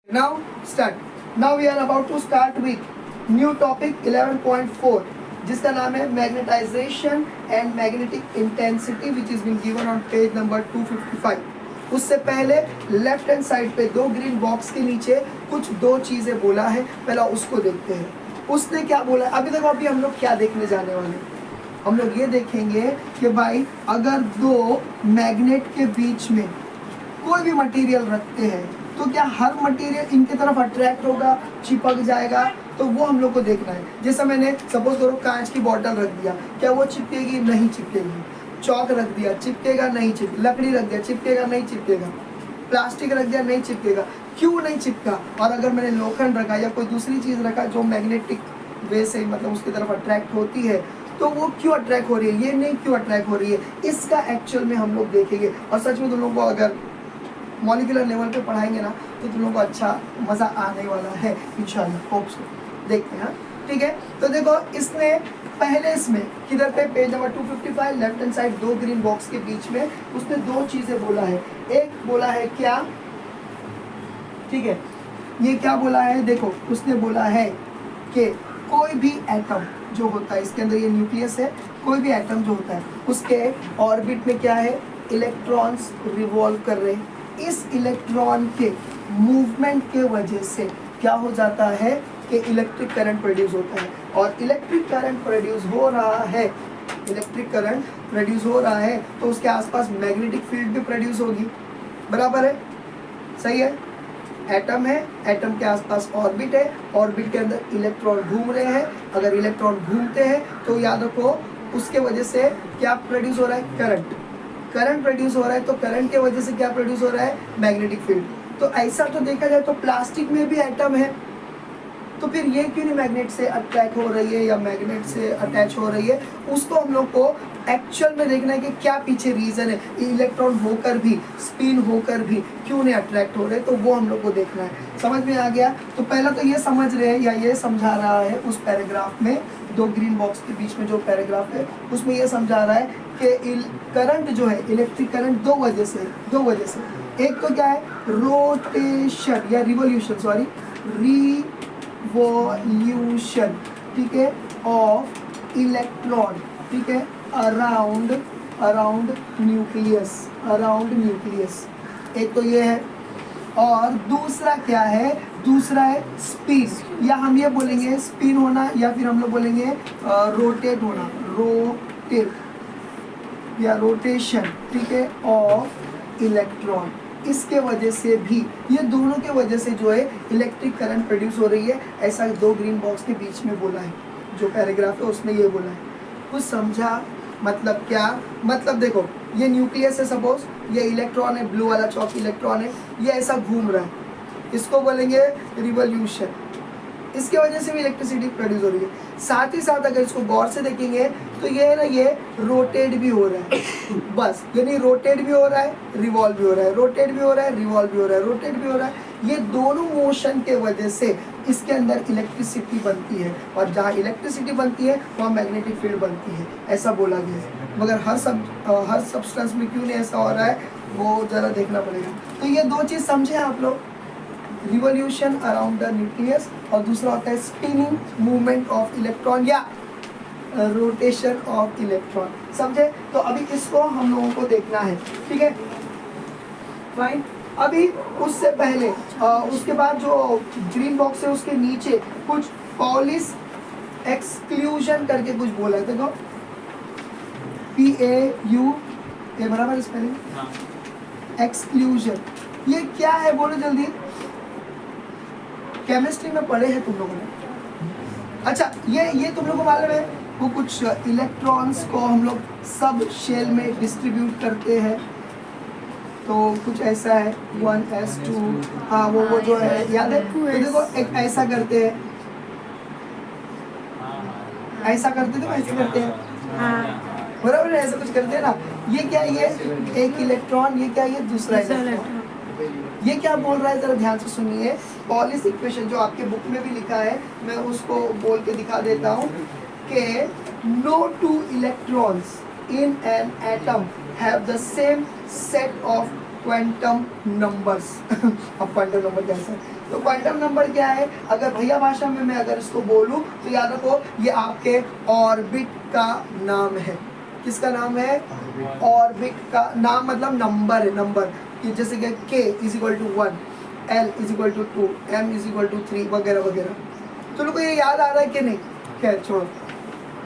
Now start. Now we are about to start with new topic 11.4 जिसका नाम है magnetisation and magnetic intensity which is been given on page number 255। उससे पहले left hand side पे दो green box के नीचे कुछ दो चीजें बोला है, पहला उसको देखते हैं। उसने क्या बोला है? अभी देखो, अभी हम लोग क्या देखने जाने वाले हैं। हम लोग ये देखेंगे कि भाई अगर दो मैग्नेट के बीच में कोई भी मटेरियल रखते हैं तो क्या हर मटेरियल इनके तरफ अट्रैक्ट होगा, चिपक जाएगा? तो वो हम लोग को देखना है। जैसे मैंने सपोज करो कांच की बोतल रख दिया, क्या वो चिपकेगी? नहीं चिपकेगी। चौक रख दिया, चिपकेगा? नहीं चिपकेगा। लकड़ी रख दिया, चिपकेगा? नहीं चिपकेगा। प्लास्टिक रख दिया, नहीं चिपकेगा। क्यों नहीं चिपका? और अगर मैंने लोखंड रखा या कोई दूसरी चीज़ रखा जो मैग्नेटिक वे से मतलब उसकी तरफ अट्रैक्ट होती है, तो वो क्यों अट्रैक्ट हो रही है, ये नहीं क्यों अट्रैक्ट हो रही है, इसका एक्चुअल में हम लोग देखेंगे। और सच में तुम लोगों को अगर मॉलिक्यूलर लेवल पे पढ़ाएंगे ना तो तुम लोगों को अच्छा मज़ा आने वाला है इंशाल्लाह। Hope so. देखते हैं, ठीक है। तो देखो, इसने पहले इसमें किधर पे page number 255 left hand side दो ग्रीन बॉक्स के बीच में उसने दो चीज़ें बोला है। एक बोला है क्या, ठीक है, ये क्या बोला है? देखो, उसने बोला है कि कोई भी एटम जो होता है, इसके अंदर ये न्यूक्लियस है, कोई भी एटम जो होता है उसके ऑर्बिट में क्या है? इलेक्ट्रॉन्स रिवॉल्व कर रहे हैं। इस इलेक्ट्रॉन के मूवमेंट के वजह से क्या हो जाता है कि इलेक्ट्रिक करंट प्रोड्यूस होता है। और इलेक्ट्रिक करंट प्रोड्यूस हो रहा है, इलेक्ट्रिक करंट प्रोड्यूस हो रहा है तो उसके आसपास मैग्नेटिक फील्ड भी प्रोड्यूस होगी। बराबर है? सही है। एटम है, एटम के आसपास ऑर्बिट है, ऑर्बिट के अंदर इलेक्ट्रॉन घूम रहे हैं। अगर इलेक्ट्रॉन घूमते हैं तो याद रखो उसके वजह से क्या प्रोड्यूस हो रहा है? करंट। करंट प्रोड्यूस हो रहा है तो करंट के वजह से क्या प्रोड्यूस हो रहा है? Magnetic field. तो ऐसा तो देखा जाए तो प्लास्टिक में भी एटम है, तो फिर ये क्यों नहीं मैग्नेट से अट्रैक्ट हो रही है या मैग्नेट से अटैच हो रही है? उसको हम लोग को एक्चुअल में देखना है कि क्या पीछे रीज़न है, इलेक्ट्रॉन होकर भी, स्पिन होकर भी क्यों नहीं अट्रैक्ट हो रहे, तो वो हम लोग को देखना है। समझ में आ गया? तो पहला तो ये समझ रहे हैं या ये समझा रहा है उस पैराग्राफ में, दो ग्रीन बॉक्स के बीच में जो पैराग्राफ है उसमें ये समझा रहा है कि करंट जो है, इलेक्ट्रिक करंट दो वजह से एक तो क्या है? रोटेशन या रिवॉल्यूशन, सॉरी, रिवॉल्यूशन, ठीक है, ऑफ इलेक्ट्रॉन, ठीक है, अराउंड न्यूक्लियस। एक तो ये है। और दूसरा क्या है? दूसरा है स्पिन, या हम ये बोलेंगे स्पिन होना, या फिर हम लोग बोलेंगे रोटेट होना, रोटेट या रोटेशन, ठीक है, ऑफ इलेक्ट्रॉन। इसके वजह से भी, ये दोनों के वजह से जो है इलेक्ट्रिक करंट प्रोड्यूस हो रही है। ऐसा दो ग्रीन बॉक्स के बीच में बोला है, जो पैराग्राफ है उसमें ये बोला है। कुछ समझा? मतलब क्या? मतलब देखो, ये न्यूक्लियस है, सपोज ये इलेक्ट्रॉन है, ब्लू वाला चौक इलेक्ट्रॉन है, ये ऐसा घूम रहा है, इसको बोलेंगे रिवॉल्यूशन। इसके वजह से भी इलेक्ट्रिसिटी प्रोड्यूस हो रही है। साथ ही साथ अगर इसको गौर से देखेंगे तो ये है ना, ये रोटेट भी हो रहा है, बस, यानी रोटेट भी हो रहा है, रिवॉल्व भी हो रहा है, रोटेट भी हो रहा है, रिवॉल्व भी हो रहा है, रोटेट भी हो रहा है। ये दोनों मोशन के वजह से इसके अंदर इलेक्ट्रिसिटी बनती है, और जहाँ इलेक्ट्रिसिटी बनती है वहाँ मैग्नेटिक फील्ड बनती है, ऐसा बोला गया है। मगर हर सब्सटेंस में क्यों नहीं ऐसा हो रहा है, वो ज़रा देखना पड़ेगा। तो ये दो चीज़ समझे आप लोग, रिवॉल्यूशन अराउंड द न्यूक्लियस, और दूसरा होता है स्पिनिंग मूवमेंट ऑफ इलेक्ट्रॉन या रोटेशन ऑफ इलेक्ट्रॉन। समझे? तो अभी इसको हम लोगों को देखना है, ठीक है, फाइन। अभी उससे पहले उसके बाद जो ग्रीन बॉक्स है उसके नीचे कुछ पॉलिश एक्सक्लूजन करके कुछ बोला है। देखो, PAU, ये बराबर स्पेलिंग, एक्सक्लूजन, ये क्या है? बोलो जल्दी। केमिस्ट्री में पढ़े हैं तुम लोगों ने? अच्छा, ये तुम लोगों को मालूम है, वो कुछ इलेक्ट्रॉन्स को हम लोग सब शेल में डिस्ट्रीब्यूट करते हैं, तो कुछ ऐसा है 1s2, हाँ वो जो है, याद है? तो देखो, एक ऐसा करते हैं, ऐसा करते थे, ऐसे करते हैं, बराबर है, ऐसा कुछ करते हैं ना। ये क्या? ये एक इलेक्ट्रॉन, ये क्या? ये दूसरा इलेक्ट्रॉन। ये क्या बोल रहा है, जरा ध्यान से सुनिए। पॉलिश इक्वेशन जो आपके बुक में भी लिखा है, मैं उसको बोल के दिखा देता हूँ कि no two electrons in an atom have the same set of quantum numbers अब क्वांटम नंबर कैसा है, तो क्वांटम नंबर क्या है, अगर भैया भाषा में मैं अगर इसको बोलूं तो याद रखो ये आपके ऑर्बिट का नाम है। किसका नाम है? ऑर्बिट का नाम, मतलब नंबर है, नंबर कि जैसे कि k is equal to 1, l is equal to 2, m is equal to 3 वगैरह वगैरह। तो लोगों को ये याद आ रहा है कि नहीं? खैर छोड़ो।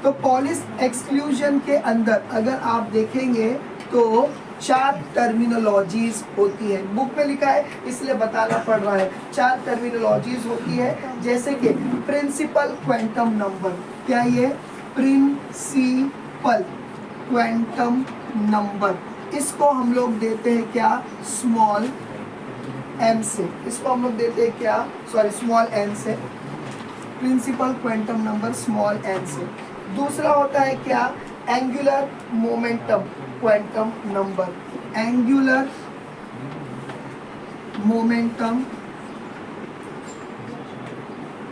तो पॉलिश एक्सक्लूजन के अंदर अगर आप देखेंगे तो 4 टर्मिनोलॉजीज होती है, बुक में लिखा है इसलिए बताना पड़ रहा है। 4 टर्मिनोलॉजीज होती है, जैसे कि प्रिंसिपल क्वांटम नंबर। क्या ये? प्रिंसिपल क्वांटम नंबर, इसको हम लोग देते हैं क्या? स्मॉल m से। इसको हम लोग देते हैं क्या? सॉरी, स्मॉल n से। Principal quantum number small n से। दूसरा होता है क्या? Angular momentum quantum number. Angular momentum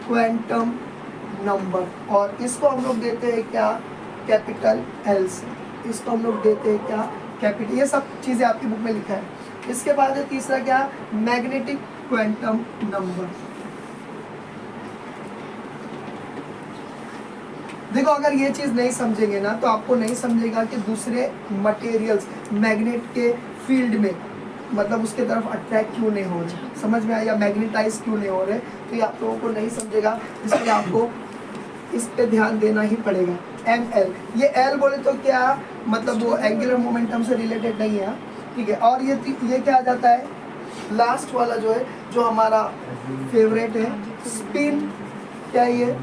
quantum number, और इसको हम लोग देते हैं क्या? कैपिटल L से। इसको हम लोग देते हैं क्या? कैपिटल। ये सब चीजें आपकी बुक में लिखा है। इसके बाद है तीसरा क्या? Magnetic quantum number. देखो अगर ये चीज नहीं समझेंगे ना तो आपको नहीं समझेगा कि दूसरे मटेरियल्स मैग्नेट के फील्ड में, मतलब उसके तरफ अट्रैक्ट क्यों नहीं हो रहे, समझ में आया? मैग्नेटाइज क्यों नहीं हो रहे, तो ये आप लोगों को नहीं समझेगा, इसलिए आपको इस पे ध्यान देना ही पड़ेगा। ML, ये L बोले तो क्या मतलब वो एंगुलर मोमेंटम से रिलेटेड नहीं है, ठीक है। और ये क्या आ जाता है? लास्ट वाला जो है, जो हमारा फेवरेट है, स्पिन। क्या ये?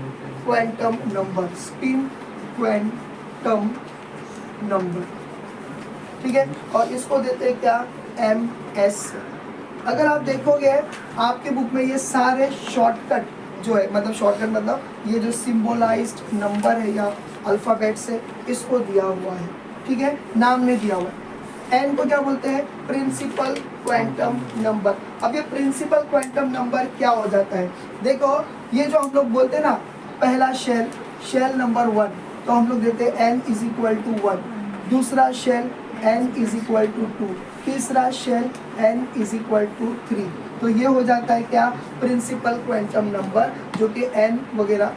Quantum number. Spin quantum number, ठीक है। और इसको देते हैं क्या? MS। अगर आप देखोगे आपके बुक में ये सारे शॉर्टकट जो है, मतलब शॉर्टकट मतलब ये जो सिंबलाइज्ड नंबर है या अल्फाबेट से इसको दिया हुआ है, ठीक है, नाम नहीं दिया हुआ है। एन को क्या बोलते हैं? Principal quantum number. अब ये प्रिंसिपल क्वांटम नंबर क्या हो जाता है? देखो ये जो हम लोग बोलते हैं ना, पहला शेल नंबर 1, तो हम लोग देते हैं n इज इक्वल टू 1। दूसरा shell n is equal to 2। तीसरा shell n is equal to 3। तो ये हो जाता है क्या? प्रिंसिपल क्वांटम नंबर, जो कि n वगैरह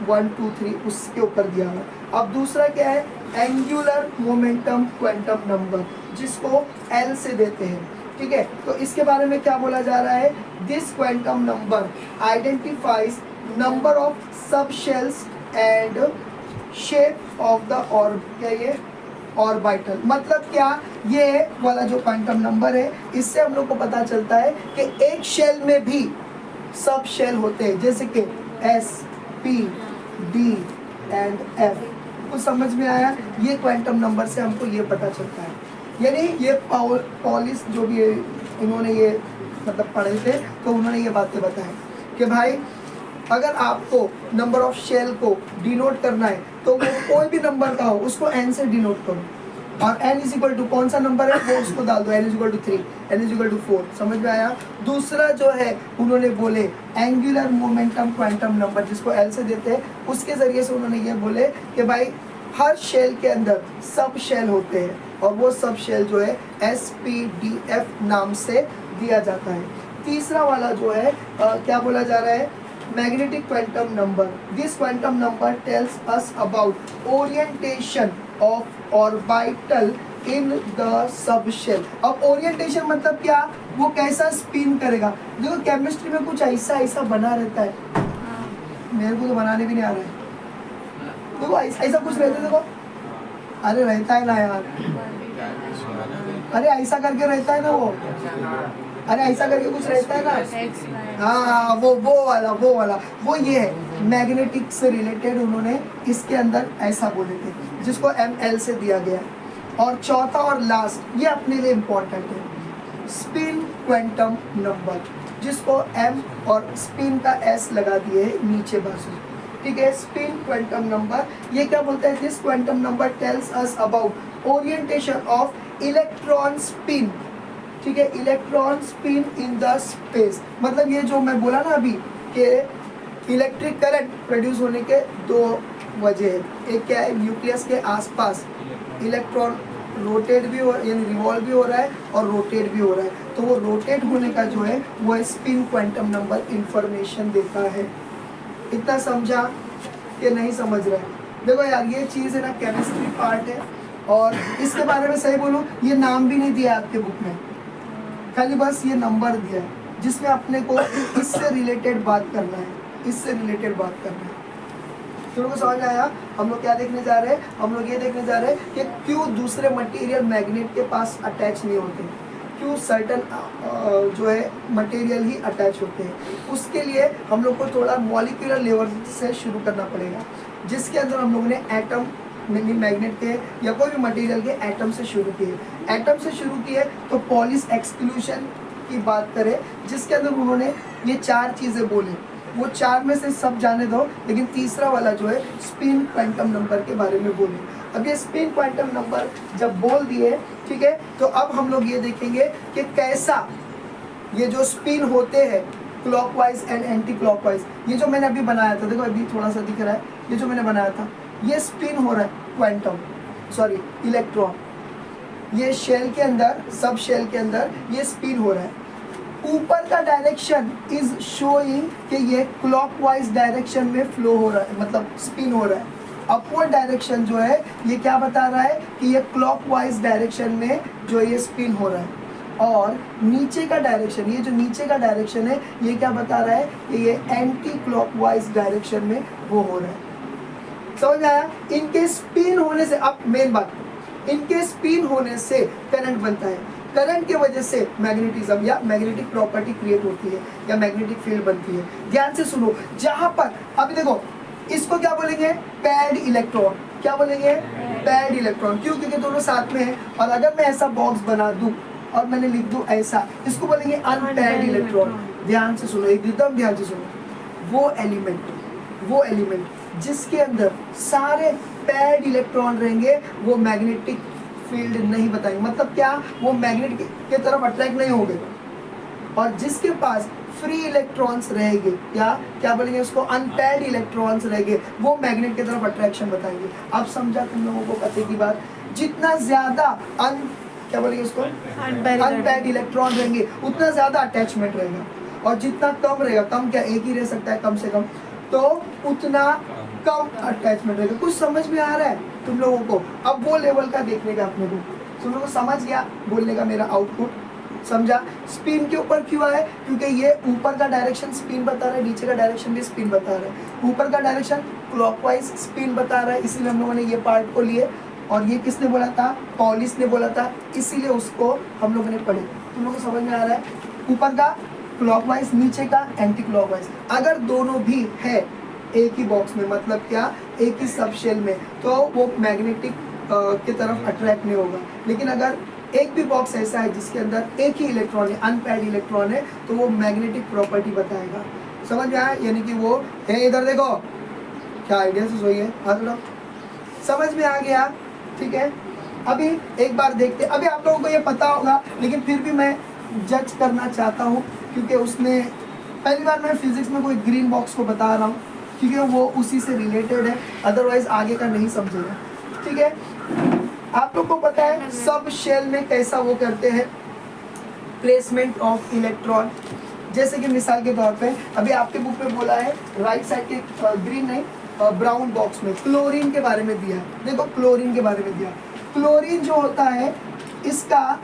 1 2 3 उसके ऊपर दिया हुआ है। अब दूसरा क्या है? एंगुलर मोमेंटम क्वांटम नंबर, जिसको L से देते हैं, ठीक है। तो इसके बारे में क्या बोला जा रहा है? This quantum number identifies number of सब shells and shape of the ऑर्ब। क्या ये? ऑर्बिटल। मतलब क्या? ये वाला जो क्वांटम नंबर है, इससे हम लोग को पता चलता है कि एक शेल में भी सब शेल होते हैं, जैसे कि S, P, D and F। कुछ समझ में आया? ये क्वांटम नंबर से हमको ये पता चलता है। यानी ये पॉलिश जो भी है, इन्होंने ये मतलब पढ़े थे, तो उन्होंने ये बातें बताई कि भाई अगर आपको नंबर ऑफ शेल को डिनोट करना है तो वो कोई भी नंबर का हो उसको n से डिनोट करो, और n इज इक्वल टू कौन सा नंबर है वो उसको डाल दो, n is equal to 3, n is equal to 4। समझ में आया? दूसरा जो है उन्होंने बोले एंगुलर मोमेंटम क्वांटम नंबर, जिसको L से देते हैं, उसके जरिए से उन्होंने ये बोले कि भाई हर शेल के अंदर सब शेल होते हैं, और वो सब शेल जो है SPDF नाम से दिया जाता है। तीसरा वाला जो है क्या बोला जा रहा है? Magnetic quantum number. This quantum number tells us about orientation of orbital in the subshell. अब ओरिएंटेशन मतलब क्या? वो कैसा स्पिन करेगा। देखो केमिस्ट्री में कुछ ऐसा ऐसा बना रहता है, मेरे को तो बनाने भी नहीं आ रहा है। देखो ऐसा कुछ रहता है, देखो, अरे रहता है ना यार, अरे ऐसा करके रहता है ना वो, अरे ऐसा करके कुछ रहता है ना, हाँ वो वाला वो ये है मैग्नेटिक से रिलेटेड। उन्होंने इसके अंदर ऐसा बोले थे, जिसको ML से दिया गया। और चौथा और लास्ट, ये अपने लिए इम्पोर्टेंट है, स्पिन क्वांटम नंबर, जिसको M और स्पिन का S लगा दिए नीचे बाजू, ठीक है। स्पिन क्वांटम नंबर ये क्या बोलता है? This quantum number tells us about orientation of electron spin, ठीक है, electron spin in the space. मतलब ये जो मैं बोला ना अभी कि इलेक्ट्रिक करंट प्रोड्यूस होने के 2 वजह है। एक क्या है? न्यूक्लियस के आसपास इलेक्ट्रॉन रोटेट भी हो यानी रिवॉल्व भी हो रहा है और रोटेट भी हो रहा है, तो वो रोटेट होने का जो है वो स्पिन क्वांटम नंबर इंफॉर्मेशन देता है। इतना समझा कि नहीं समझ रहा है? देखो यार ये चीज़ है ना केमिस्ट्री पार्ट है, और इसके बारे में सही बोलूँ ये नाम भी नहीं दिया आपके बुक में, खाली बस ये नंबर दिया है जिसमें अपने को इससे रिलेटेड बात करना है, इससे रिलेटेड बात करना है। तुम लोगों को समझ आया? हम लोग क्या देखने जा रहे हैं? हम लोग ये देखने जा रहे हैं कि क्यों दूसरे मटेरियल मैग्नेट के पास अटैच नहीं होते, क्यों सर्टन जो है मटेरियल ही अटैच होते हैं। उसके लिए हम लोग को थोड़ा मॉलिक्यूलर लेवल से शुरू करना पड़ेगा, जिसके अंदर हम लोगों ने एटम मैग्नेट के या कोई भी मटेरियल के एटम से शुरू किए। एटम से शुरू किए तो पॉलिश एक्सक्लूशन की बात करें, जिसके अंदर उन्होंने ये 4 चीज़ें बोली। वो 4 में से सब जाने दो, लेकिन तीसरा वाला जो है स्पिन क्वांटम नंबर के बारे में बोले। अब ये स्पिन क्वांटम नंबर जब बोल दिए, ठीक है, तो अब हम लोग ये देखेंगे कि कैसा ये जो स्पिन होते हैं क्लॉकवाइज एंड एंटी क्लॉकवाइज। ये जो मैंने अभी बनाया था, देखो अभी थोड़ा सा दिख रहा है, ये जो मैंने बनाया था ये स्पिन हो रहा है क्वांटम सॉरी इलेक्ट्रॉन, ये शेल के अंदर, सब शेल के अंदर ये स्पिन हो रहा है। ऊपर का डायरेक्शन इज शोइंग कि ये क्लॉकवाइज डायरेक्शन में फ्लो हो रहा है, मतलब स्पिन हो रहा है। अपवर्ड डायरेक्शन जो है ये क्या बता रहा है कि ये क्लॉकवाइज डायरेक्शन में जो ये स्पिन हो रहा है। और नीचे का डायरेक्शन, ये जो नीचे का डायरेक्शन है ये क्या बता रहा है कि ये एंटी क्लॉकवाइज डायरेक्शन में वो हो रहा है। समझ आया? इनके स्पिन होने से, अब मेन बात, इनके स्पिन होने से करंट बनता है। करंट की वजह से मैग्नेटिज्म या मैग्नेटिक प्रॉपर्टी क्रिएट होती है या मैग्नेटिक फील्ड बनती है। ध्यान से सुनो, जहां पर अभी देखो इसको क्या बोलेंगे? Pad electron. क्या बोलेंगे? Pad electron. क्यों? क्योंकि दोनों साथ में है। और अगर मैं ऐसा बॉक्स बना दूं और मैंने लिख दूं ऐसा, इसको बोलेंगे अनपैड इलेक्ट्रॉन। ध्यान से सुनो, एकदम ध्यान से सुनो, वो एलिमेंट जिसके अंदर सारे पैड इलेक्ट्रॉन रहेंगे वो मैग्नेटिक फील्ड नहीं बताएंगे। मतलब क्या? वो मैग्नेट के तरफ अट्रैक्ट नहीं होंगे। और जिसके पास फ्री इलेक्ट्रॉन्स रहेंगे, क्या बोलेंगे उसको? अनपैड इलेक्ट्रॉन्स रहेंगे, वो मैग्नेट की तरफ अट्रैक्शन बताएंगे। अब समझा तुम लोगों को पते की बात? जितना ज्यादा क्या बोलेंगे उसको? अनपैड इलेक्ट्रॉन रहेंगे उतना ज्यादा अटैचमेंट रहेगा, और जितना कम रहेगा, कम क्या एक ही रह सकता है कम से कम, तो उतना कम अटैचमेंट रहेगा। कुछ समझ में आ रहा है तुम लोगों को? अब वो लेवल का देखने का अपने को, तुम लोगों को समझ गया बोलने का मेरा आउटपुट? समझा? स्पिन के ऊपर क्यों है? क्योंकि ये ऊपर का डायरेक्शन स्पिन बता रहा है, नीचे का डायरेक्शन भी स्पिन बता रहा है। ऊपर का डायरेक्शन क्लॉकवाइज स्पिन बता रहा है, इसीलिए हम लोगों ने ये पार्ट को लिए। और ये किसने बोला था? पॉलिश ने बोला था, इसीलिए उसको हम लोगों ने पढ़े। तुम लोगों को समझ में आ रहा है? ऊपर का क्लॉकवाइज, नीचे का एंटी क्लॉकवाइज। अगर दोनों भी है एक ही बॉक्स में, मतलब क्या? एक ही सब शेल में, तो वो मैग्नेटिक की तरफ अट्रैक्ट नहीं होगा। लेकिन अगर एक भी बॉक्स ऐसा है जिसके अंदर एक ही इलेक्ट्रॉन है, अनपैड इलेक्ट्रॉन है, तो वो मैग्नेटिक प्रॉपर्टी बताएगा। समझ में आया? यानी कि वो है, इधर देखो, क्या आइडिया से सोई है, हाथ उठाओ। समझ में आ गया? ठीक है, अभी एक बार देखते। अभी आप लोगों को ये पता होगा, लेकिन फिर भी मैं जज करना चाहता हूँ, क्योंकि उसने पहली बार मैं फिजिक्स में कोई ग्रीन बॉक्स को बता रहा हूँ, क्योंकि वो उसी से रिलेटेड है, अदरवाइज आगे का नहीं समझेगा। ठीक है, आप लोग को पता है सब शेल में कैसा वो करते हैं प्लेसमेंट ऑफ इलेक्ट्रॉन। जैसे कि मिसाल के तौर पे अभी आपके बुक में बोला है राइट साइड के ग्रीन नहीं ब्राउन बॉक्स में क्लोरीन के बारे में दिया है। देखो क्लोरीन के बारे में दिया, क्लोरीन जो होता है इसका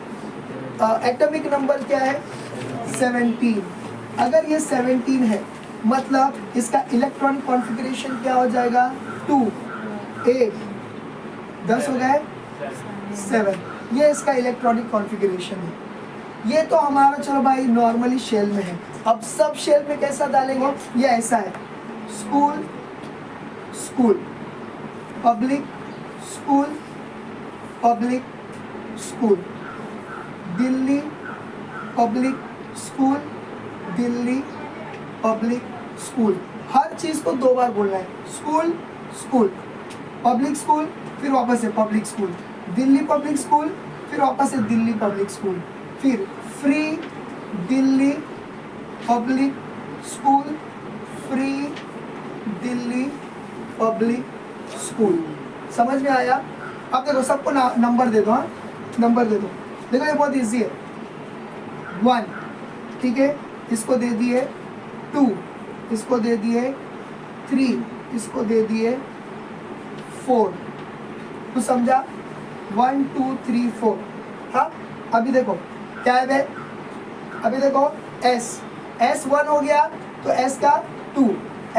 एटॉमिक नंबर क्या है? 17। अगर ये 17 है मतलब इसका इलेक्ट्रॉनिक कॉन्फ़िगरेशन क्या हो जाएगा? 2 8 10 हो गए 7। ये इसका इलेक्ट्रॉनिक कॉन्फ़िगरेशन है। ये तो हमारा चलो भाई नॉर्मली शेल में है। अब सब शेल में कैसा डालेंगे? ये ऐसा है, school school, public school, public school, Delhi public school, Delhi public school. हर चीज को 2 बार बोलना है, स्कूल स्कूल, पब्लिक स्कूल, फिर वापस से public school, Delhi public school, फिर वापस से दिल्ली पब्लिक स्कूल, फिर free Delhi public school, free Delhi public school. समझ में आया? अब देखो सबको नंबर दे दो। हाँ, नंबर दे दो। देखो ये बहुत इजी है, 1, ठीक है, इसको दे दिए 2, इसको दे दिए 3, इसको दे दिए 4। तू समझा? 1 2 3 4। हाँ, अभी देखो क्या है बे, अभी देखो S 1 हो गया तो S का 2,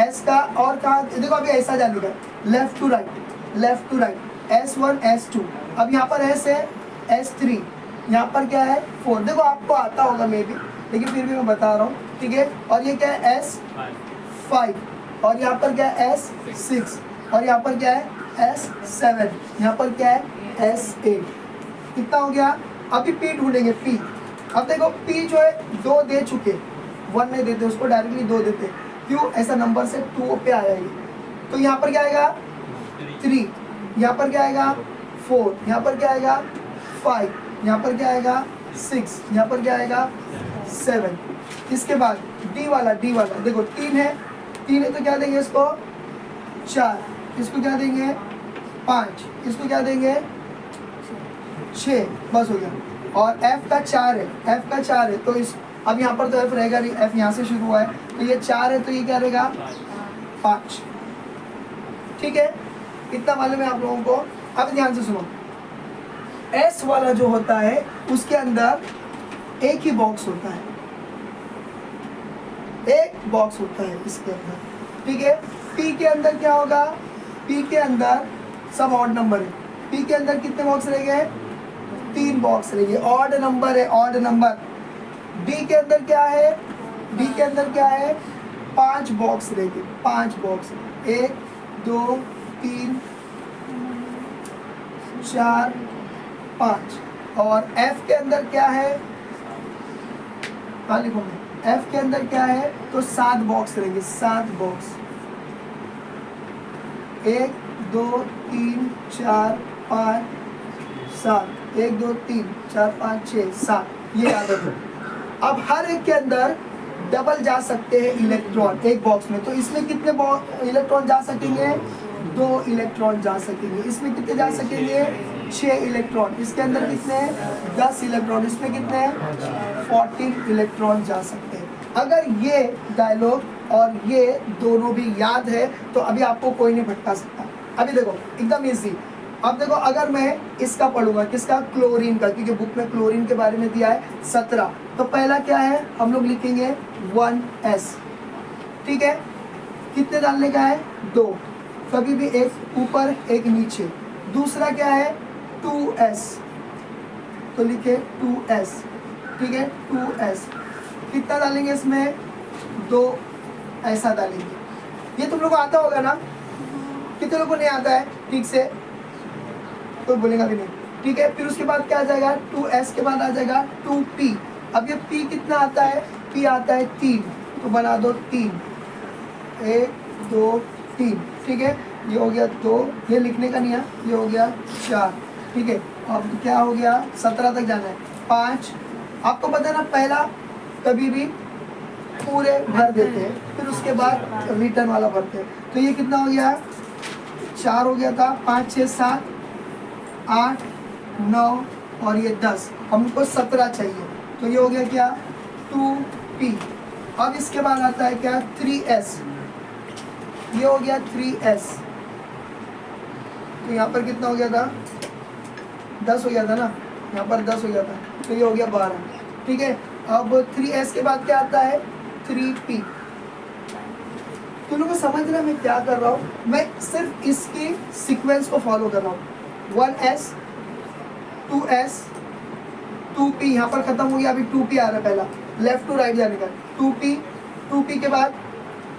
S का और कहाँ, देखो अभी ऐसा जाने का, left to right, S1 S2। अब यहाँ पर S है S3, यहाँ पर क्या है 4। देखो आपको आता होगा मे भी, लेकिन फिर भी मैं बता रहा हूँ, ठीक है। और ये क्या है S5, और यहाँ पर क्या है S6, और यहाँ पर क्या है S7, यहाँ पर क्या है S8। कितना हो गया? अभी P ढूंढेंगे, P। अब देखो P जो है 2 दे चुके, 1 नहीं देते उसको, डायरेक्टली 2 देते। क्यों? ऐसा नंबर से 2 पे आया ये, तो यहाँ पर क्या आएगा 3, यहाँ पर क्या आएगा 4, यहाँ पर क्या आएगा 5, यहाँ पर क्या आएगा 6, यहाँ पर क्या आएगा 7। इसके बाद D वाला देखो 3 है तो क्या देंगे इसको 4, इसको क्या देंगे 5, इसको क्या देंगे 6, बस हो गया। और F का 4 है, तो इस अब यहाँ पर तो F रहेगा नहीं, F यहाँ से शुरू हुआ है, तो ये 4 है, तो ये क्या रहेगा 5। ठीक है, इतना मालूम है आप लोगों को। अब ध्यान से सुनो, S वाला जो होता है उसके अंदर एक ही बॉक्स होता है, एक बॉक्स होता है इसके अंदर, ठीक है। P के अंदर क्या होगा? P के अंदर सब ऑड नंबर है, P के अंदर कितने बॉक्स रहेंगे? 3 बॉक्स रहेंगे, ऑड नंबर है, ऑड नंबर। D के अंदर क्या है? D के अंदर क्या है? 5 बॉक्स रहेंगे, 5 बॉक्स, 1 2 3 4 5। और F के अंदर क्या है? लिखो मैं, F के अंदर क्या है? तो 7 बॉक्स रहेंगे, 7 बॉक्स, 1 2 3 4 5 7, 1 2 3 4 5 6 7, ये याद रखो। अब हर एक के अंदर डबल जा सकते हैं इलेक्ट्रॉन एक बॉक्स में, तो इसमें कितने इलेक्ट्रॉन जा सकेंगे? 2 इलेक्ट्रॉन जा सकेंगे। इसमें कितने जा सकेंगे? 6 इलेक्ट्रॉन। इसके अंदर कितने हैं? 10 इलेक्ट्रॉन। इसमें कितने हैं? 14 इलेक्ट्रॉन जा सकते हैं। अगर ये डायलॉग और ये दोनों भी याद है तो अभी आपको कोई नहीं भटका सकता। अभी देखो एकदम इजी। अब देखो अगर मैं इसका पढ़ूंगा, किसका? क्लोरीन का, क्योंकि बुक में क्लोरीन के बारे में दिया है 17। तो पहला क्या है? हम लोग लिखेंगे 1s, ठीक है। कितने डालने का है? 2, कभी भी एक ऊपर एक नीचे। दूसरा क्या है? 2s, तो लिखे 2s, ठीक है, 2s। कितना डालेंगे इसमें? 2 ऐसा डालेंगे। ये तुम लोग को आता होगा ना? कितने लोगों को नहीं आता है ठीक से? कोई बोलेगा भी नहीं, ठीक है। फिर उसके बाद क्या आ जाएगा? 2s के बाद आ जाएगा 2p। अब ये p कितना आता है? p आता है 3, तो बना दो 3, 1 2 3, ठीक है। ये हो गया 2, ये लिखने का नहीं है, ये हो गया 4, ठीक है। अब क्या हो गया? 17 तक जाना है। 5, आपको पता है ना, पहला कभी भी पूरे भर देते हैं, फिर उसके बाद रिटर्न वाला भरते हैं। तो ये कितना हो गया? 4 हो गया था, 5 6 7 8 9 और ये 10, हमको 17 चाहिए, तो ये हो गया क्या? 2p। अब इसके बाद आता है क्या? 3s, ये हो गया 3s। तो यहाँ पर कितना हो गया था? 10 हो गया था ना, यहाँ पर 10 हो गया था, तो ये हो गया 12, ठीक है। अब 3s के बाद क्या आता है? 3p। तुम लोग को समझ रहे हैं मैं क्या कर रहा हूँ? मैं सिर्फ इसकी सीक्वेंस को फॉलो कर रहा हूँ। 1s 2s 2p, यहाँ पर खत्म हो गया, अभी 2p आ रहा है पहला, लेफ्ट टू राइट जाने का। 2p के बाद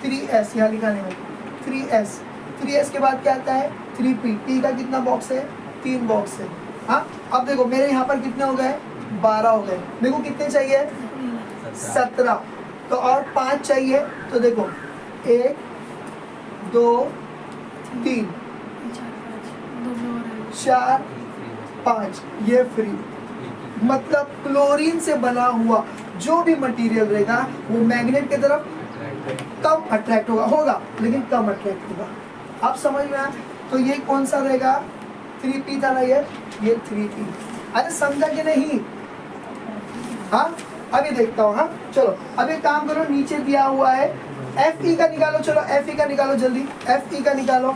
3s, यहाँ लिखा नहीं है, 3s के बाद क्या आता है? 3p। p का कितना बॉक्स है? 3 बॉक्स है। हाँ, अब देखो मेरे यहाँ पर कितने हो गए? 12 हो गए। देखो कितने चाहिए? 17। तो और 5 चाहिए, तो देखो 1 2 3 4 5, ये फ्री। मतलब क्लोरीन से बना हुआ जो भी मटेरियल रहेगा वो मैग्नेट की तरफ कम अट्रैक्ट होगा, लेकिन कम अट्रैक्ट होगा। आप समझ में आया? तो ये कौन सा रहेगा? 3p था ना, ये 3p। अरे समझा कि नहीं? हाँ अभी देखता हूँ। हाँ चलो अब एक काम करो, नीचे दिया हुआ है Fe का निकालो। चलो Fe का निकालो जल्दी, Fe का निकालो।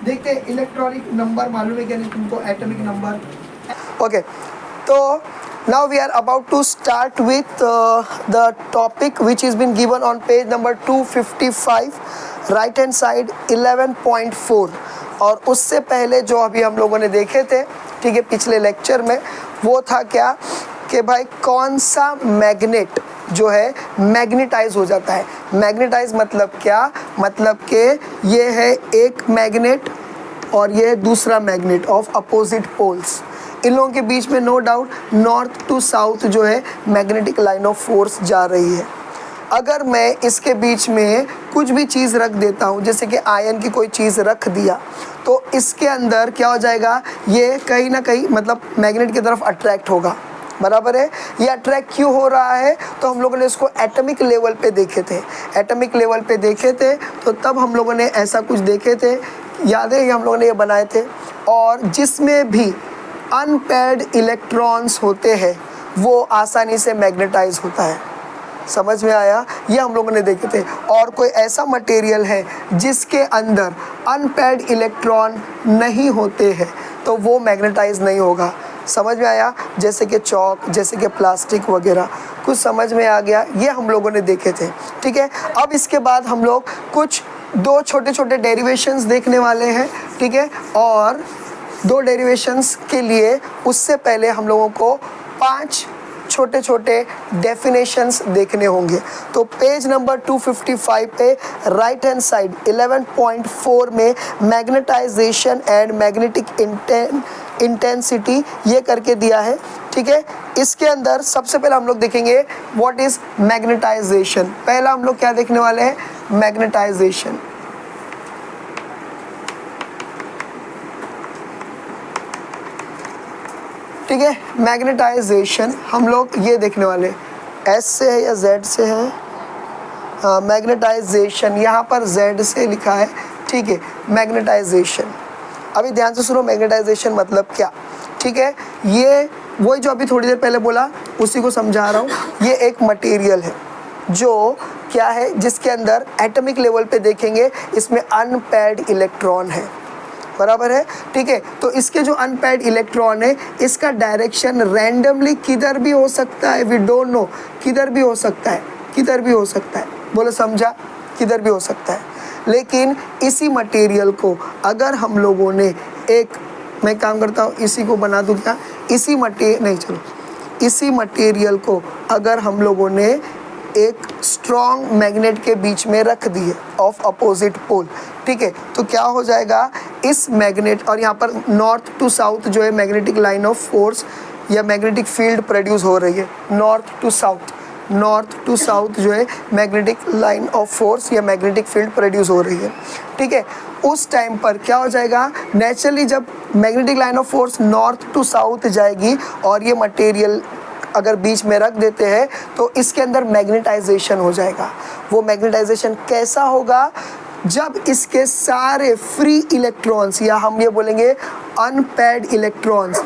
देखते हैं इलेक्ट्रॉनिक नंबर मालूम है क्या नहीं तुमको, एटॉमिक नंबर। ओके तो now we are about to start with the topic which is been given on page number 255 right hand side 11.4। और उससे पहले जो अभी हम लोगों ने देखे थे, ठीक है, पिछले लेक्चर में, वो था क्या कि भाई कौन सा मैग्नेट जो है मैग्नेटाइज हो जाता है। मैग्नेटाइज मतलब क्या, मतलब कि ये है एक मैग्नेट और ये है दूसरा मैग्नेट ऑफ अपोजिट पोल्स। इन लोगों के बीच में no doubt north to south जो है मैग्नेटिक लाइन ऑफ फोर्स जा रही है। अगर मैं इसके बीच में कुछ भी चीज़ रख देता हूँ, जैसे कि आयन की कोई चीज़ रख दिया, तो इसके अंदर क्या हो जाएगा, ये कहीं ना कहीं मतलब मैग्नेट की तरफ अट्रैक्ट होगा। बराबर है। ये अट्रैक्ट क्यों हो रहा है, तो हम लोगों ने इसको एटॉमिक लेवल पे देखे थे। एटॉमिक लेवल पे देखे थे तो तब हम लोगों ने ऐसा कुछ देखे थे, याद है, ये हम लोगों ने ये बनाए थे। और जिसमें भी अनपेयर्ड इलेक्ट्रॉन्स होते हैं वो आसानी से मैग्नेटाइज होता है। समझ में आया? ये हम लोगों ने देखे थे। और कोई ऐसा मटेरियल है जिसके अंदर अनपेयर्ड इलेक्ट्रॉन नहीं होते हैं तो वो मैग्नेटाइज नहीं होगा। समझ में आया? जैसे कि चौक, जैसे कि प्लास्टिक वगैरह, कुछ समझ में आ गया? ये हम लोगों ने देखे थे। ठीक है, अब इसके बाद हम लोग कुछ दो छोटे छोटे डेरिवेशंस देखने वाले हैं। ठीक है, और दो डेरिवेशंस के लिए उससे पहले हम लोगों को 5 छोटे छोटे डेफिनेशंस देखने होंगे। तो पेज नंबर 255 पे राइट हैंड साइड 11.4 में मैग्नेटाइजेशन एंड मैग्नेटिक इंटेंसिटी ये करके दिया है। ठीक है, इसके अंदर सबसे पहले हम लोग देखेंगे व्हाट इज मैग्नेटाइजेशन। पहला हम लोग क्या देखने वाले हैं, मैग्नेटाइजेशन। ठीक है, मैग्नेटाइजेशन हम लोग ये देखने वाले, एस से है या जेड से है? हाँ, मैग्नेटाइजेशन यहाँ पर जेड से लिखा है। ठीक है, मैग्नेटाइजेशन। अभी ध्यान से सुनो, मैग्नेटाइजेशन मतलब क्या। ठीक है, ये वही जो अभी थोड़ी देर पहले बोला उसी को समझा रहा हूँ। ये एक मटेरियल है जो क्या है, जिसके अंदर एटॉमिक लेवल पे देखेंगे इसमें अनपेयर्ड इलेक्ट्रॉन है। बराबर है। ठीक है, तो इसके जो अनपेयर्ड इलेक्ट्रॉन है इसका डायरेक्शन रैंडमली किधर भी हो सकता है, वी डोंट नो, किधर भी हो सकता है, किधर भी हो सकता है। बोलो समझा? किधर भी हो सकता है। लेकिन इसी मटेरियल को अगर हम लोगों ने एक, मैं काम करता हूँ इसी को बना दूँ क्या, इसी मटेरियल को अगर हम लोगों ने एक स्ट्रॉन्ग मैग्नेट के बीच में रख दिए ऑफ अपोजिट पोल, ठीक है, तो क्या हो जाएगा, इस मैग्नेट, और यहाँ पर नॉर्थ टू साउथ जो है मैग्नेटिक लाइन ऑफ फोर्स या मैग्नेटिक फील्ड प्रोड्यूस हो रही है। नॉर्थ टू साउथ जो है मैग्नेटिक लाइन ऑफ फोर्स या मैग्नेटिक फील्ड प्रोड्यूस हो रही है। ठीक है, उस टाइम पर क्या हो जाएगा, नेचुरली जब magnetic line of force north to south जाएगी और ये मटेरियल अगर बीच में रख देते हैं तो इसके अंदर मैग्नेटाइजेशन हो जाएगा। वो मैग्नेटाइजेशन कैसा होगा, जब इसके सारे फ्री इलेक्ट्रॉन्स या हम ये बोलेंगे अनपेयर्ड इलेक्ट्रॉन्स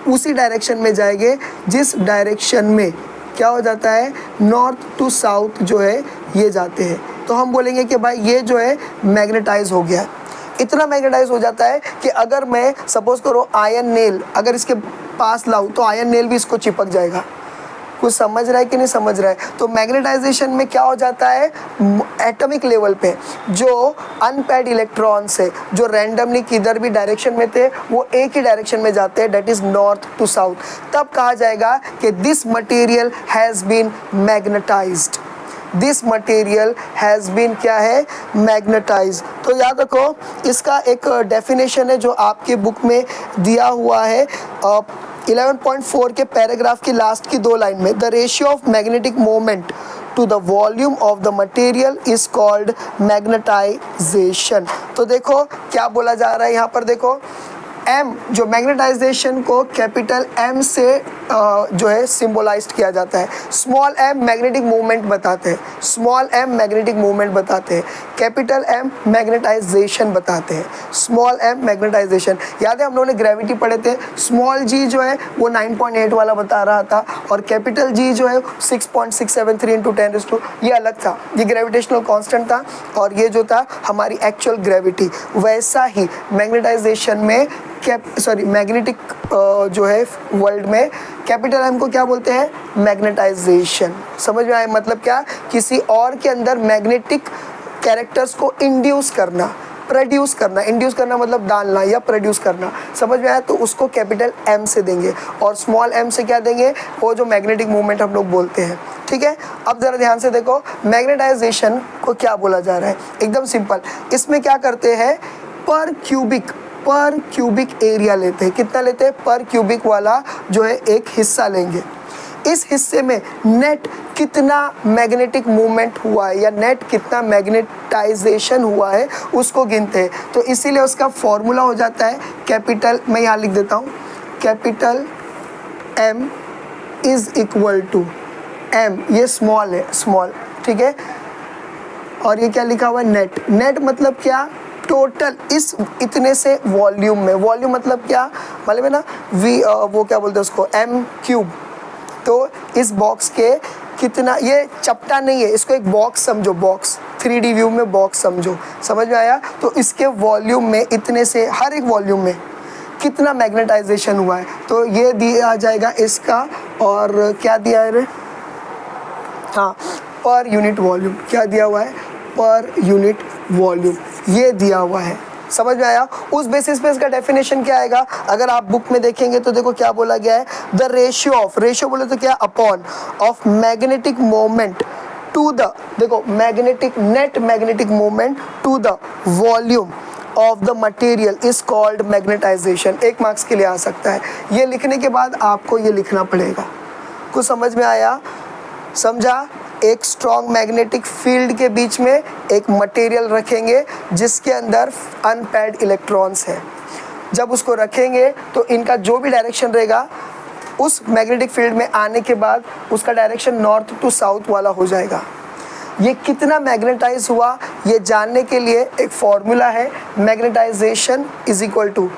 उसी डायरेक्शन में जाएंगे जिस डायरेक्शन में क्या हो जाता है, नॉर्थ टू साउथ जो है ये जाते हैं, तो हम बोलेंगे कि भाई ये जो है मैग्नेटाइज हो गया है। इतना मैग्नेटाइज हो जाता है कि अगर मैं सपोज करो आयन नेल अगर इसके पास लाऊं तो आयन नेल भी इसको चिपक जाएगा। कुछ समझ रहा है कि नहीं समझ रहा है? तो मैग्नेटाइजेशन में क्या हो जाता है, एटॉमिक लेवल पे जो अनपेयर्ड इलेक्ट्रॉन्स है जो रैंडमली किधर भी डायरेक्शन में थे वो एक ही डायरेक्शन में जाते हैं, that is north to south. तब कहा जाएगा कि this material has been magnetised, this material has been क्या है, मैग्नेटाइज। तो याद रखो इसका एक डेफिनेशन है जो आपके बुक में दिया हुआ है 11.4 के पैराग्राफ की लास्ट की 2 लाइन में, the ratio of magnetic moment to the volume of the material is called magnetisation. तो देखो क्या बोला जा रहा है यहाँ पर, देखो M जो मैग्नेटाइजेशन को कैपिटल M से जो है सिंबलाइज किया जाता है। स्मॉल m मैग्नेटिक मूवमेंट बताते हैं, स्मॉल m मैग्नेटिक मूवमेंट बताते हैं, कैपिटल M मैग्नेटाइजेशन बताते हैं, स्मॉल m मैग्नेटाइजेशन। याद है हम लोगों ने ग्रेविटी पढ़े थे, स्मॉल g जो है वो 9.8 वाला बता रहा था और कैपिटल G जो है 6.673 इंटू 10⁻², ये अलग था, ये ग्रेविटेशनल कांस्टेंट था और ये जो था हमारी एक्चुअल ग्रेविटी। वैसा ही मैग्नेटाइजेशन में मैग्नेटिक जो है वर्ल्ड में कैपिटल M को क्या बोलते हैं, मैग्नेटाइजेशन। समझ में आया मतलब क्या, किसी और के अंदर मैग्नेटिक कैरेक्टर्स को इंड्यूस करना, प्रोड्यूस करना, इंड्यूस करना मतलब डालना या प्रोड्यूस करना। समझ में आया, तो उसको कैपिटल M से देंगे और स्मॉल m से क्या देंगे, वो जो मैग्नेटिक मूवमेंट हम लोग बोलते हैं। ठीक है, अब ज़रा ध्यान से देखो मैग्नेटाइजेशन को क्या बोला जा रहा है, एकदम सिंपल। इसमें क्या करते हैं, पर क्यूबिक एरिया लेते हैं। कितना लेते हैं, पर क्यूबिक वाला जो है एक हिस्सा लेंगे। इस हिस्से में नेट कितना मैग्नेटिक मूवमेंट हुआ है या नेट कितना मैग्नेटाइजेशन हुआ है उसको गिनते हैं। तो इसीलिए उसका फॉर्मूला हो जाता है कैपिटल, मैं यहाँ लिख देता हूँ, capital M is equal to M, ये स्मॉल है, स्मॉल, ठीक है, और ये क्या लिखा हुआ है, नेट। नेट मतलब क्या, टोटल इस इतने से वॉल्यूम में, वॉल्यूम मतलब क्या मालूम है ना, वो क्या बोलते हैं उसको, M क्यूब। तो इस बॉक्स के कितना, ये चपटा नहीं है, इसको एक बॉक्स समझो, बॉक्स 3D व्यू में बॉक्स समझो, समझ में आया। तो इसके वॉल्यूम में इतने से, हर एक वॉल्यूम में कितना मैग्नेटाइजेशन हुआ है, तो ये दिया जाएगा इसका, और क्या दिया है रे, हाँ, पर यूनिट वॉल्यूम। क्या दिया हुआ है, पर यूनिट वॉल्यूम, ये दिया हुआ है। समझ में आया। उस बेसिस पे इसका डेफिनेशन क्या आएगा, अगर आप बुक में देखेंगे तो देखो क्या बोला गया है, द रेशियो ऑफ, रेशियो बोले तो क्या, upon of magnetic moment to the, देखो magnetic, net magnetic moment to the volume of the material is called magnetisation. 1 marks के लिए आ सकता है। ये लिखने के बाद आपको ये लिखना पड़ेगा। कुछ समझ में आया, समझा। एक स्ट्रॉन्ग मैग्नेटिक फील्ड के बीच में एक मटेरियल रखेंगे जिसके अंदर अनपेयर्ड इलेक्ट्रॉन्स है। जब उसको रखेंगे तो इनका जो भी डायरेक्शन रहेगा उस मैग्नेटिक फील्ड में आने के बाद उसका डायरेक्शन नॉर्थ टू साउथ वाला हो जाएगा। ये कितना मैग्नेटाइज हुआ ये जानने के लिए एक फॉर्मूला है, magnetisation is equal to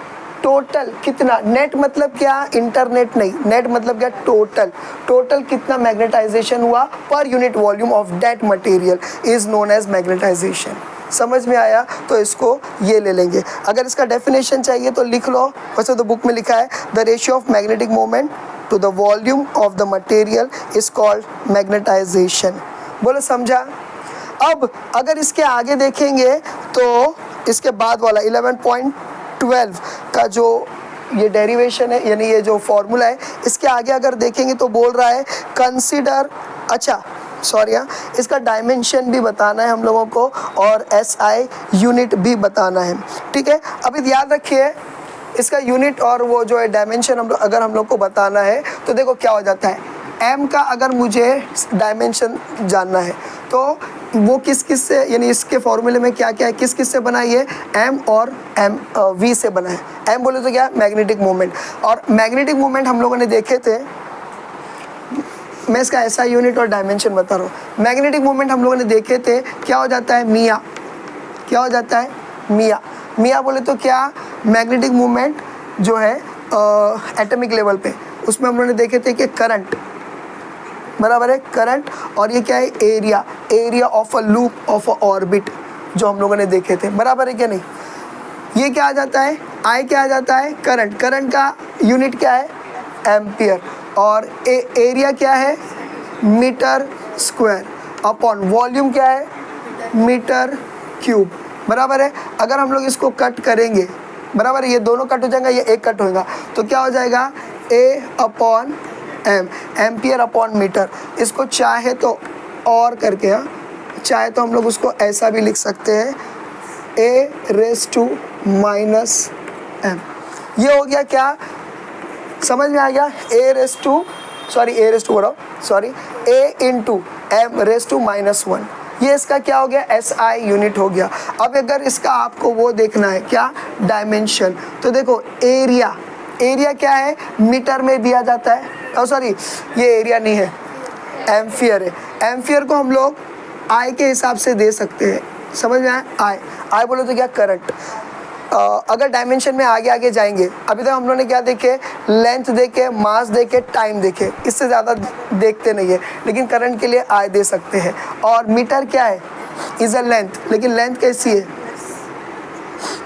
total कितना, नेट मतलब क्या, इंटरनेट नहीं, नेट मतलब क्या, टोटल, टोटल कितना मैग्नेटाइजेशन हुआ per unit volume of that material is known as magnetisation. समझ में आया, तो इसको ये ले लेंगे। अगर इसका डेफिनेशन चाहिए तो लिख लो, वैसे तो बुक में लिखा है, the ratio of magnetic moment to the volume of the material is called magnetisation. बोलो समझा। अब अगर इसके आगे देखेंगे तो इसके बाद वाला 11.12 का जो ये डेरिवेशन है, यानी ये जो फॉर्मूला है, इसके आगे अगर देखेंगे तो बोल रहा है कंसीडर, अच्छा सॉरी हाँ, इसका डायमेंशन भी बताना है हम लोगों को और SI यूनिट भी बताना है। ठीक है, अभी याद रखिए इसका यूनिट और वो जो है डायमेंशन अगर हम लोग को बताना है तो देखो क्या हो जाता है, M का अगर मुझे डायमेंशन जानना है तो वो किस किस से, यानी इसके फॉर्मूले में क्या क्या है, किस किस से बना है, ये M और V से बना है। M बोले तो क्या, मैग्नेटिक मोमेंट, और मैग्नेटिक मोमेंट हम लोगों ने देखे थे, मैं इसका SI यूनिट और डायमेंशन बता रहा हूँ। मैग्नेटिक मोमेंट हम लोगों ने देखे थे, क्या हो जाता है, मिया, क्या हो जाता है, मिया। मिया बोले तो क्या, मैग्नेटिक मोमेंट जो है एटॉमिक लेवल पे, उसमें हम लोगों ने देखे थे कि करंट बराबर है करंट, और ये क्या है, area, area of a loop of a orbit, जो हम लोगों ने देखे थे, बराबर है क्या नहीं। ये क्या आ जाता है, आई क्या आ जाता है, करंट, करंट का यूनिट क्या है, एम्पियर, और एरिया क्या है, मीटर स्क्वायर, अपॉन वॉल्यूम क्या है, मीटर क्यूब, बराबर है। अगर हम लोग इसको कट करेंगे, बराबर है, ये दोनों कट हो जाएगा, ये एक कट होगा, तो क्या हो जाएगा, A/M, एम्पियर अपॉन मीटर। इसको चाहे तो और करके, हाँ, चाहे तो हम लोग उसको ऐसा भी लिख सकते हैं, A⁻⁻M। ये हो गया क्या, समझ में आ गया, A × M⁻⁻1, ये इसका क्या हो गया, एसआई यूनिट हो गया। अब अगर इसका आपको वो देखना है क्या, डायमेंशन, तो देखो एरिया, एरिया क्या है, मीटर में दिया जाता है, सॉरी ये एरिया नहीं है, एम्फियर है। एम्फियर को हम लोग आई के हिसाब से दे सकते हैं, समझ में आया, आई, आई बोलो तो क्या, करंट। अगर डायमेंशन में आगे आगे जाएंगे, अभी तक हम लोगों ने क्या देखे, लेंथ देखे, मास देखे, टाइम देखे, इससे ज़्यादा देखते नहीं है, लेकिन करंट के लिए आई दे सकते हैं। और मीटर क्या है, इज़ अ लेंथ, लेकिन लेंथ कैसी है,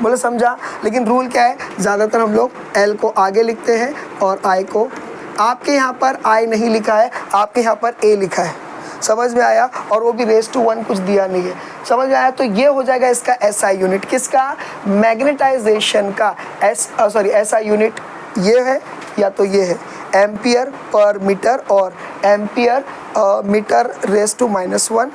बोले समझा, लेकिन रूल क्या है, ज़्यादातर हम लोग एल को आगे लिखते हैं और आई को, आपके यहाँ पर आई नहीं लिखा है, आपके यहाँ पर ए लिखा है, समझ में आया, और वो भी रेज़ टू 1 कुछ दिया नहीं है, समझ में आया। तो ये हो जाएगा इसका एसआई यूनिट, किसका, मैग्नेटाइजेशन का, एसआई यूनिट ये है या तो ये है, एम्पियर पर मीटर और एम्पियर मीटर रेज़ टू -1,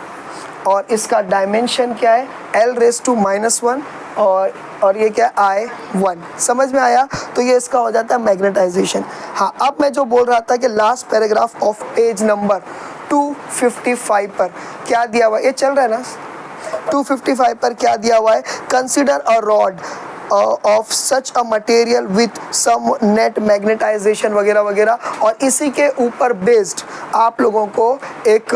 और इसका डायमेंशन क्या है, एल रेज़ टू -1, और ये क्या, I1, समझ में आया। तो ये इसका हो जाता है मैग्नेटाइजेशन। हाँ, अब मैं जो बोल रहा था कि last paragraph of page number 255 पर क्या दिया हुआ है, ये चल रहा है ना, 255 पर क्या दिया हुआ है, consider a rod of such a material with some net magnetisation वगैरह वगैरह, और इसी के ऊपर बेस्ड आप लोगों को एक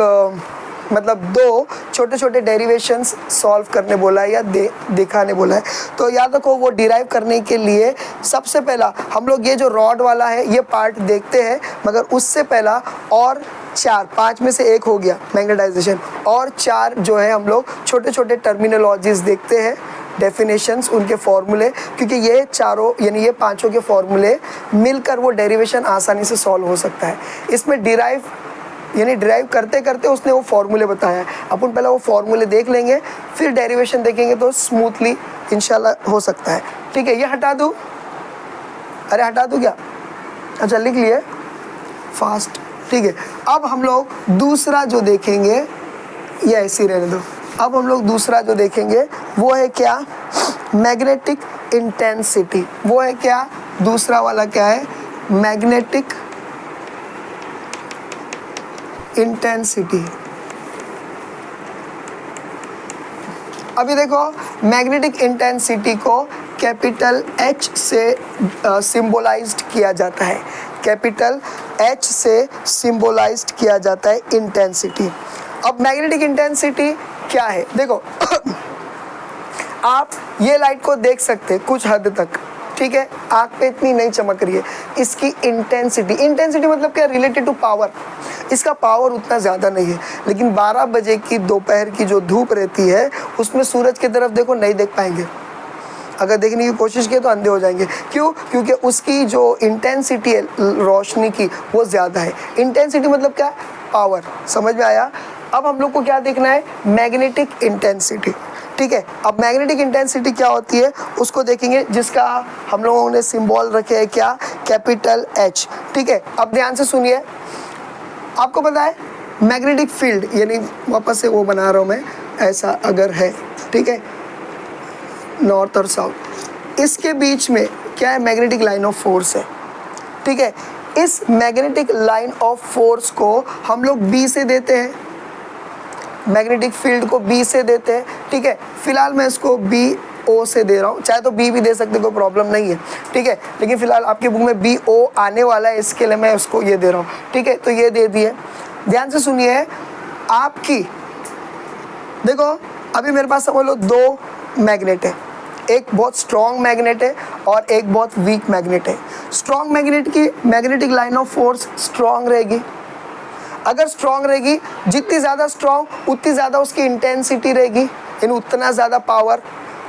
मतलब 2 छोटे छोटे डेरिवेशंस सॉल्व करने बोला है या दिखाने बोला है। तो याद रखो, वो डिराइव करने के लिए सबसे पहला हम लोग ये जो रॉड वाला है ये पार्ट देखते हैं, मगर उससे पहला और 5 में से एक हो गया मैग्नेटाइजेशन, और 4 जो है हम लोग छोटे छोटे टर्मिनोलॉजीज देखते हैं, डेफिनेशंस, उनके फॉर्मूले, क्योंकि ये चारों यानी ये 5 के फॉर्मूले मिलकर वो डेरिवेशन आसानी से सॉल्व हो सकता है। इसमें डिराइव करते करते उसने वो फॉर्मूले बताया, अपन पहले वो फॉर्मूले देख लेंगे, फिर डेरिवेशन देखेंगे, तो स्मूथली इंशाल्लाह हो सकता है। ठीक है, ये हटा दूँ, अरे हटा दूँ क्या, अच्छा लिख लिए फास्ट, ठीक है। अब हम लोग दूसरा जो देखेंगे, ये ऐसे ही रहने दो, अब हम लोग दूसरा जो देखेंगे वो है क्या, मैग्नेटिक इंटेंसिटी, वो है क्या, दूसरा वाला क्या है, मैग्नेटिक इंटेंसिटी। अभी देखो, मैग्नेटिक इंटेंसिटी को कैपिटल H से सिंबलाइज्ड किया जाता है, कैपिटल H से सिंबलाइज्ड किया जाता है इंटेंसिटी। अब मैग्नेटिक इंटेंसिटी क्या है, देखो आप ये लाइट को देख सकते हैं कुछ हद तक, ठीक है, आँख पे इतनी नहीं चमक रही है, इसकी इंटेंसिटी मतलब क्या, रिलेटेड टू पावर, इसका पावर उतना ज़्यादा नहीं है, लेकिन 12 बजे की दोपहर की जो धूप रहती है उसमें सूरज की तरफ देखो नहीं देख पाएंगे, अगर देखने की कोशिश की तो अंधे हो जाएंगे। क्यों, क्योंकि उसकी जो इंटेंसिटी है रोशनी की वो ज़्यादा है। इंटेंसिटी मतलब क्या, पावर, समझ में आया। अब हम लोग को क्या देखना है, मैग्नेटिक इंटेंसिटी, ठीक है। अब मैग्नेटिक इंटेंसिटी क्या होती है उसको देखेंगे, जिसका हम लोगों ने सिंबल रखे है क्या, कैपिटल H, ठीक है। अब ध्यान से सुनिए, आपको पता है मैग्नेटिक फील्ड, यानी वापस से वो बना रहा हूँ मैं, ऐसा अगर है, ठीक है, नॉर्थ और साउथ, इसके बीच में क्या है, मैग्नेटिक लाइन ऑफ फोर्स है, ठीक है। इस मैग्नेटिक लाइन ऑफ फोर्स को हम लोग B से देते हैं, मैग्नेटिक फील्ड को B से देते हैं, ठीक है। फिलहाल मैं इसको BO से दे रहा हूँ, चाहे तो B भी दे सकते, कोई प्रॉब्लम नहीं है, ठीक है, लेकिन फिलहाल आपकी बुक में BO आने वाला है, इसके लिए मैं उसको ये दे रहा हूँ, ठीक है। तो ये दे दिए, ध्यान से सुनिए, आपकी देखो अभी मेरे पास समझ लो 2 मैग्नेट है, एक बहुत स्ट्रॉन्ग मैग्नेट है और एक बहुत वीक मैग्नेट है। स्ट्रॉन्ग मैग्नेट की magnetic line of force strong रहेगी, अगर स्ट्रॉन्ग रहेगी, जितनी ज़्यादा स्ट्रॉन्ग उतनी ज़्यादा उसकी इंटेंसिटी रहेगी, यानी उतना ज़्यादा पावर।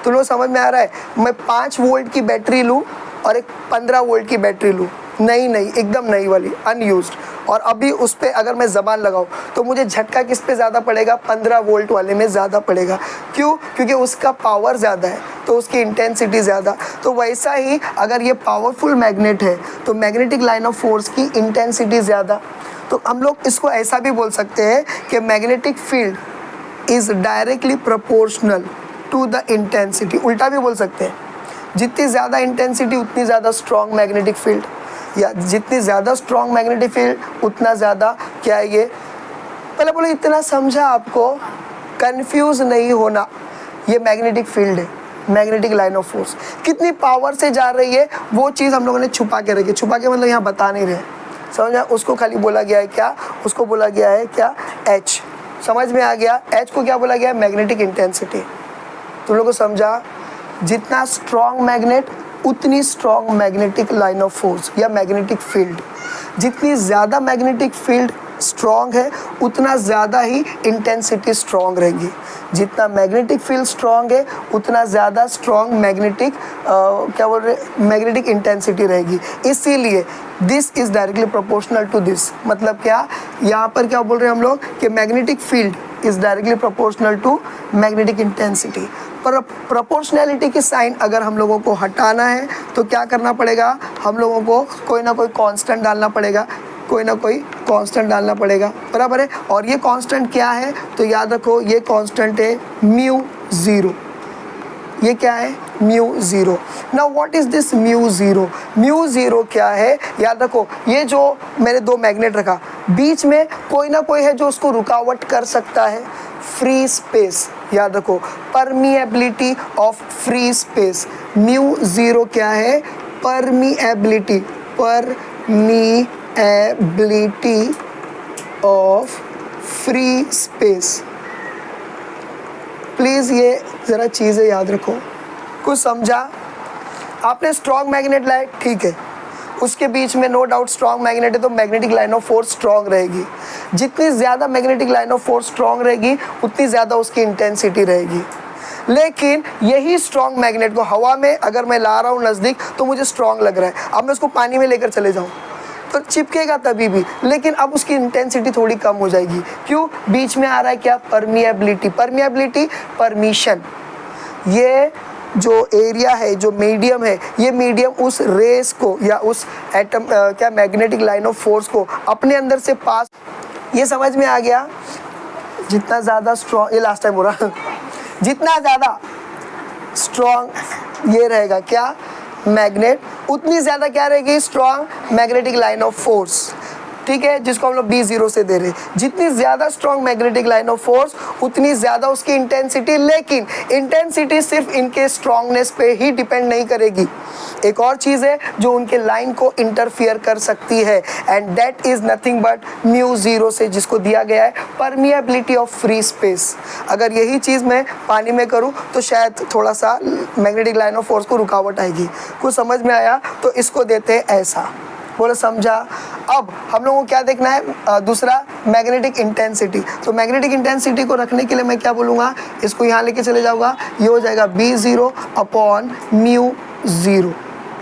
तो लोग समझ में आ रहा है, मैं 5 वोल्ट की बैटरी लूँ और एक 15 वोल्ट की बैटरी लूँ, नहीं एकदम नई वाली, अनयूज्ड, और अभी उस पर अगर मैं ज़बान लगाऊँ तो मुझे झटका किस पे ज़्यादा पड़ेगा, 15 वोल्ट वाले में ज़्यादा पड़ेगा। क्यों, क्योंकि उसका पावर ज़्यादा है तो उसकी इंटेंसिटी ज़्यादा। तो वैसा ही अगर ये पावरफुल मैग्नेट है तो मैग्नेटिक लाइन ऑफ फोर्स की इंटेंसिटी ज़्यादा। तो हम लोग इसको ऐसा भी बोल सकते हैं कि magnetic field is directly proportional to the intensity. उल्टा भी बोल सकते हैं, जितनी ज़्यादा इंटेंसिटी उतनी ज़्यादा स्ट्रॉन्ग मैग्नेटिक फील्ड, या जितनी ज़्यादा स्ट्रॉन्ग मैग्नेटिक फील्ड उतना ज़्यादा क्या है ये। पहले बोलो इतना समझा आपको, कंफ्यूज नहीं होना, ये मैग्नेटिक फील्ड है, मैग्नेटिक लाइन ऑफ फोर्स कितनी पावर से जा रही है वो चीज़ हम लोगों ने छुपा के रखी। छुपा के मतलब यहाँ बता नहीं रहे, समझा? उसको खाली बोला गया है क्या, उसको बोला गया है क्या, एच। समझ में आ गया? एच को क्या बोला गया है, मैग्नेटिक इंटेंसिटी। तुम लोगों को समझा? जितना स्ट्रॉन्ग मैग्नेट उतनी strong magnetic line of force या मैग्नेटिक फील्ड। जितनी ज़्यादा मैग्नेटिक फील्ड स्ट्रॉन्ग है उतना ज़्यादा ही इंटेंसिटी स्ट्रॉन्ग रहेगी। जितना मैग्नेटिक फील्ड स्ट्रॉन्ग है उतना ज़्यादा स्ट्रॉन्ग मैग्नेटिक क्या बोल रहे, मैग्नेटिक इंटेंसिटी रहेगी। इसीलिए this is directly proportional to this. मतलब क्या, यहाँ पर क्या बोल रहे हैं हम लोग कि magnetic field is directly proportional to magnetic intensity. पर प्रोपोर्शनैलिटी की साइन अगर हम लोगों को हटाना है तो क्या करना पड़ेगा, हम लोगों को कोई ना कोई कांस्टेंट डालना पड़ेगा, कोई ना कोई कांस्टेंट डालना पड़ेगा, बराबर है। और ये कांस्टेंट क्या है तो याद रखो, ये कांस्टेंट है म्यू ज़ीरो। ये क्या है, mu zero. Now what is this mu zero? Mu zero क्या है, याद रखो, ये जो मैंने दो मैग्नेट रखा, बीच में कोई ना कोई है जो उसको रुकावट कर सकता है, फ्री स्पेस। याद रखो, permeability of free space. Mu zero क्या है, permeability, permeability of free space. Please ये ज़रा चीज़ें याद रखो। कुछ समझा? आपने स्ट्रॉन्ग मैग्नेट लाए, ठीक है, उसके बीच में नो डाउट स्ट्रॉन्ग मैग्नेट है तो magnetic line of force strong रहेगी। जितनी ज़्यादा magnetic line of force strong रहेगी उतनी ज़्यादा उसकी इंटेंसिटी रहेगी। लेकिन यही स्ट्रॉन्ग मैग्नेट को हवा में अगर मैं ला रहा हूँ नज़दीक तो मुझे स्ट्रॉन्ग लग रहा है, अब मैं उसको पानी में लेकर चले जाऊँ तो चिपकेगा तभी भी, लेकिन अब उसकी इंटेंसिटी थोड़ी कम हो जाएगी। क्यों? बीच में आ रहा है क्या, परमिएबिलिटी। Permeability, permission. ये जो एरिया है, जो मीडियम है, ये मीडियम उस रेस को या उस एटम क्या मैग्नेटिक लाइन ऑफ फोर्स को अपने अंदर से पास। ये समझ में आ गया? जितना ज़्यादा स्ट्रॉन्ग, ये लास्ट टाइम हो रहा जितना ज़्यादा स्ट्रॉन्ग ये रहेगा क्या, मैग्नेट, उतनी ज़्यादा क्या रहेगी, strong magnetic line of force. ठीक है, जिसको हम लोग B0 से दे रहे हैं। जितनी ज़्यादा strong magnetic line of force उतनी ज़्यादा उसकी इंटेंसिटी। लेकिन इंटेंसिटी सिर्फ इनके स्ट्रॉन्गनेस पे ही डिपेंड नहीं करेगी, एक और चीज़ है जो उनके लाइन को इंटरफियर कर सकती है, and that is nothing but mu zero से, जिसको दिया गया है परमिएबिलिटी ऑफ फ्री स्पेस। अगर यही चीज़ मैं पानी में करूँ तो शायद थोड़ा सा मैग्नेटिक लाइन ऑफ फोर्स को रुकावट आएगी। कुछ समझ में आया? तो इसको देते हैं ऐसा। बोलो समझा? अब हम लोगों को क्या देखना है, दूसरा मैग्नेटिक इंटेंसिटी। तो मैग्नेटिक इंटेंसिटी को रखने के लिए मैं क्या बोलूँगा, इसको यहाँ लेके चले जाऊँगा, ये हो जाएगा B0 अपॉन म्यू ज़ीरो।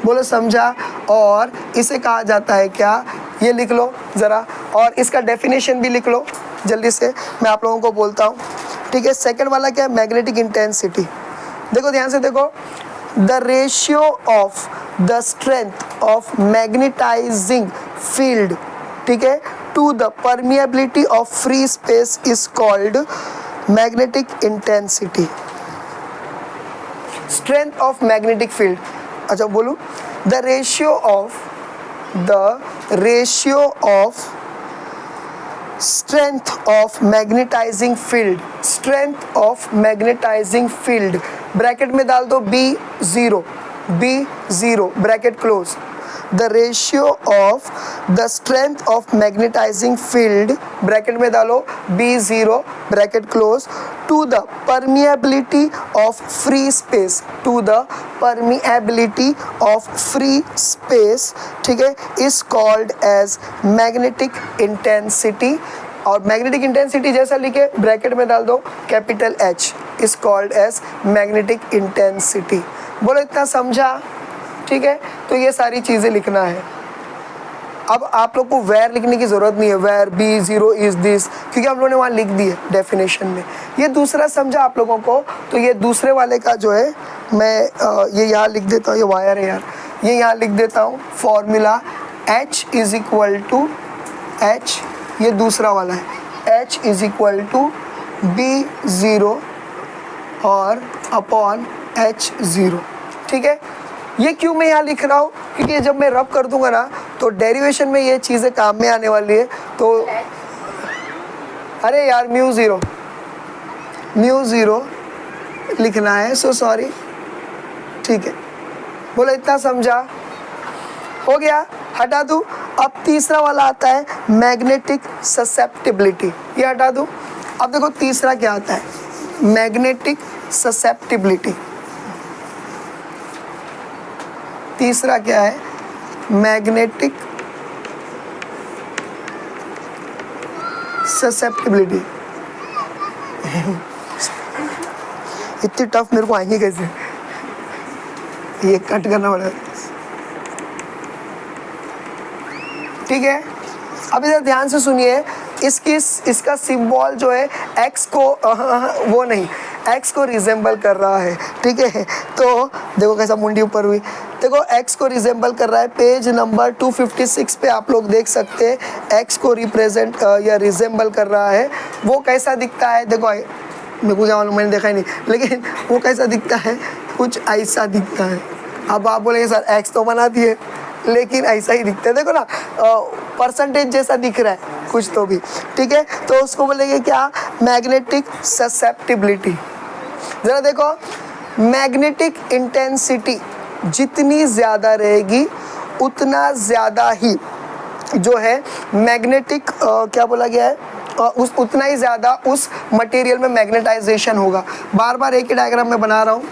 बोलो समझा? और इसे कहा जाता है क्या, ये लिख लो ज़रा, और इसका डेफिनेशन भी लिख लो जल्दी से, मैं आप लोगों को बोलता हूँ। ठीक है, सेकंड वाला क्या है, मैग्नेटिक इंटेंसिटी। देखो ध्यान से देखो, the ratio of the strength of magnetising field, ठीक है, to the permeability of free space is called magnetic intensity. Strength of magnetic field, अच्छा बोलूँ, the ratio of strength of magnetizing field, strength of magnetizing field, bracket में डाल दो B0 bracket close. the ratio of the strength of magnetizing field, bracket में डालो B0 bracket close, to the permeability of free space, to the permeability of free space, ठीक है, is called as magnetic intensity। और magnetic intensity जैसा लिखे bracket में डाल दो capital H, is called as magnetic intensity। बोलो इतना समझा? ठीक है, तो ये सारी चीज़ें लिखना है। अब आप लोग को वेयर लिखने की ज़रूरत नहीं है, वेयर B0 इज़ दिस, क्योंकि हम लोगों ने वहाँ लिख दी है डेफिनेशन में। ये दूसरा समझा आप लोगों को? तो ये दूसरे वाले का जो है मैं ये यहाँ लिख देता हूँ, ये वायर है यार, ये यहाँ लिख देता हूँ formula H is equal to H, ये दूसरा वाला है, H is equal to B0 और अपॉन H0। ठीक है, ये क्यों मैं यहाँ लिख रहा हूँ, क्योंकि जब मैं रब कर दूंगा ना तो डेरिवेशन में ये चीज़ें काम में आने वाली है। तो अरे यार म्यू ज़ीरो, म्यू ज़ीरो लिखना है, सो सॉरी। ठीक है, बोलो इतना समझा, हो गया, हटा दूँ। अब तीसरा वाला आता है मैग्नेटिक ससेप्टिबिलिटी, ये हटा दूँ। अब देखो तीसरा क्या आता है, मैग्नेटिक ससेप्टिबिलिटी। तीसरा क्या है, मैग्नेटिक ससेप्टिबिलिटी। इतनी टफ मेरे को आएंगे कैसे, ये कट करना पड़ेगा। ठीक है, अब इधर ध्यान से सुनिए, इसका सिंबल जो है एक्स को वो नहीं, एक्स को रिजेंबल कर रहा है। ठीक है, तो देखो कैसा मुंडी ऊपर हुई, देखो एक्स को रिजेंबल कर रहा है। पेज नंबर 256 पे आप लोग देख सकते हैं एक्स को रिप्रेजेंट या रिजेंबल कर रहा है। वो कैसा दिखता है, देखो मेरे को क्या मालूम, मैंने देखा ही नहीं, लेकिन वो कैसा दिखता है, कुछ ऐसा दिखता है। अब आप बोलेंगे सर एक्स तो बना दिए, लेकिन ऐसा ही दिखता है, देखो ना, परसेंटेज जैसा दिख रहा है कुछ तो भी। ठीक है, तो उसको बोलेंगे क्या, मैग्नेटिक ससेप्टिबिलिटी। ज़रा देखो, मैग्नेटिक इंटेंसिटी जितनी ज़्यादा रहेगी उतना ज़्यादा ही जो है मैग्नेटिक क्या बोला गया है, उतना ही ज़्यादा उस मटेरियल में मैग्नेटाइजेशन होगा। बार बार एक ही डायग्राम में बना रहा हूँ।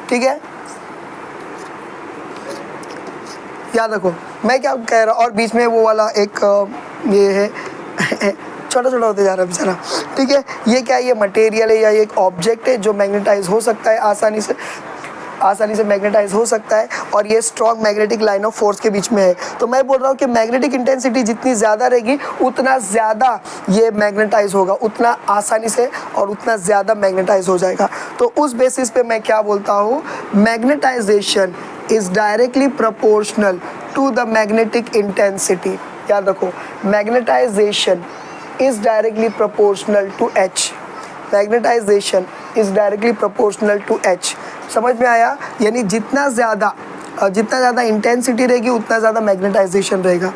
ठीक है, याद रखो मैं क्या कह रहा हूँ, और बीच में वो वाला एक ये है छोटा छोटा होते जा रहा है बेचारा। ठीक है, ये क्या है, ये मटेरियल है या ये एक ऑब्जेक्ट है जो मैग्नेटाइज हो सकता है, आसानी से मैग्नेटाइज हो सकता है, और ये strong magnetic line of force के बीच में है। तो मैं बोल रहा हूँ कि मैग्नेटिक इंटेंसिटी जितनी ज़्यादा रहेगी उतना ज़्यादा ये मैग्नेटाइज होगा, उतना आसानी से और उतना ज़्यादा मैग्नेटाइज हो जाएगा। तो उस बेसिस पे मैं क्या बोलता हूँ, magnetisation is directly proportional to the magnetic intensity. याद रखो, magnetisation is directly proportional to H. Magnetisation is directly proportional to H. समझ में आया, यानी जितना ज़्यादा इंटेंसिटी रहेगी उतना ज़्यादा मैग्नेटाइजेशन रहेगा।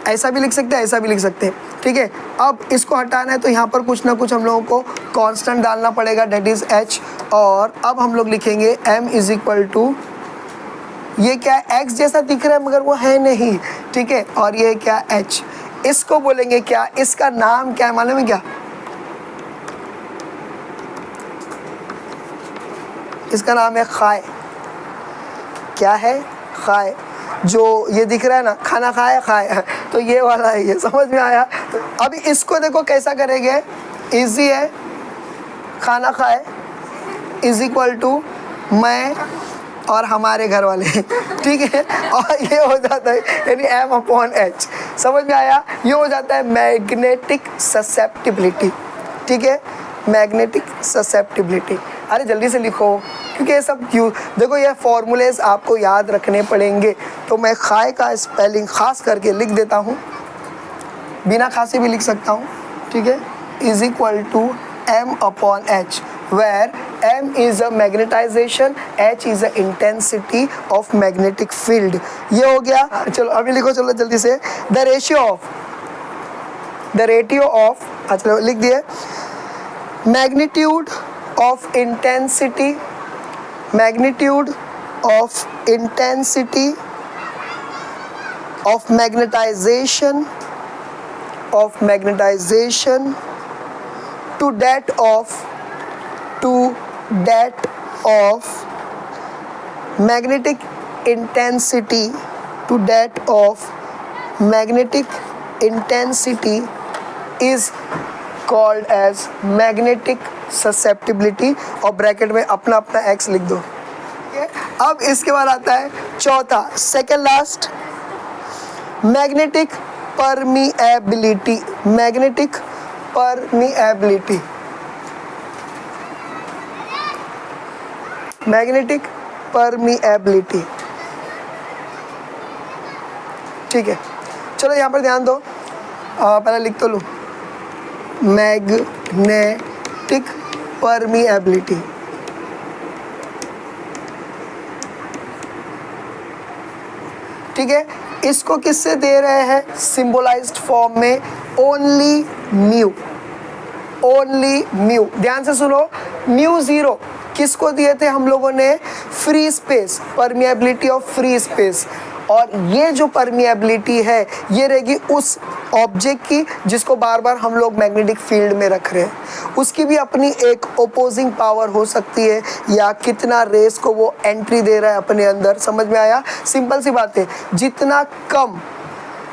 ऐसा भी लिख सकते हैं, ऐसा भी लिख सकते हैं। ठीक है, अब इसको हटाना है तो यहाँ पर कुछ ना कुछ हम लोगों को कांस्टेंट डालना पड़ेगा, डेट इज़ एच। और अब हम लोग लिखेंगे m इज इक्वल टू, ये क्या है, x जैसा दिख रहा है मगर वो है नहीं। ठीक है, और ये क्या, h। इसको बोलेंगे क्या, इसका नाम क्या है मालूम है क्या, इसका नाम है खाए। क्या है, खाए। जो ये दिख रहा है ना, खाना खाए खाए, तो ये वाला है, ये समझ में आया। तो अभी इसको देखो कैसा करेंगे, इजी है, खाना खाए इज इक्वल टू मैं और हमारे घर वाले। ठीक है, और ये हो जाता है यानी m/h। समझ में आया, ये हो जाता है मैग्नेटिक ससेप्टिबिलिटी। ठीक है, मैग्नेटिक ससेप्टिबिलिटी। अरे जल्दी से लिखो, क्योंकि ये सब क्यों, देखो ये फॉर्मूलेज आपको याद रखने पड़ेंगे। तो मैं खाए का स्पेलिंग खास करके लिख देता हूँ, बिना खासे भी लिख सकता हूँ। ठीक है, is equal to m/h, where m is a magnetization, h is a intensity of magnetic field। ये हो गया। चलो अभी लिखो, चलो जल्दी से, the ratio of अच्छा लिख दिए, magnitude of intensity of magnetization to that of magnetic intensity is called as magnetic susceptibility। और ब्रैकेट में अपना अपना x लिख दो। अब इसके बाद आता है चौथा, सेकेंड लास्ट, मैग्नेटिक परमिएबिलिटी। ठीक है, चलो यहाँ पर ध्यान दो, पहले लिख तो लूँ, मैग्नेटिक परमिएबिलिटी। ठीक है, इसको किससे दे रहे हैं, सिंबलाइज्ड फॉर्म में, ओनली म्यू। Only mu. ध्यान से सुनो, म्यू जीरो किसको दिए थे हम लोगों ने? Free space, permeability of free space. और ये जो परमिएबिलिटी है ये रहेगी उस ऑब्जेक्ट की जिसको बार बार हम लोग मैग्नेटिक फील्ड में रख रहे हैं। उसकी भी अपनी एक ओपोजिंग पावर हो सकती है, या कितना रेस को वो एंट्री दे रहा है अपने अंदर। समझ में आया? सिंपल सी बात है, जितना कम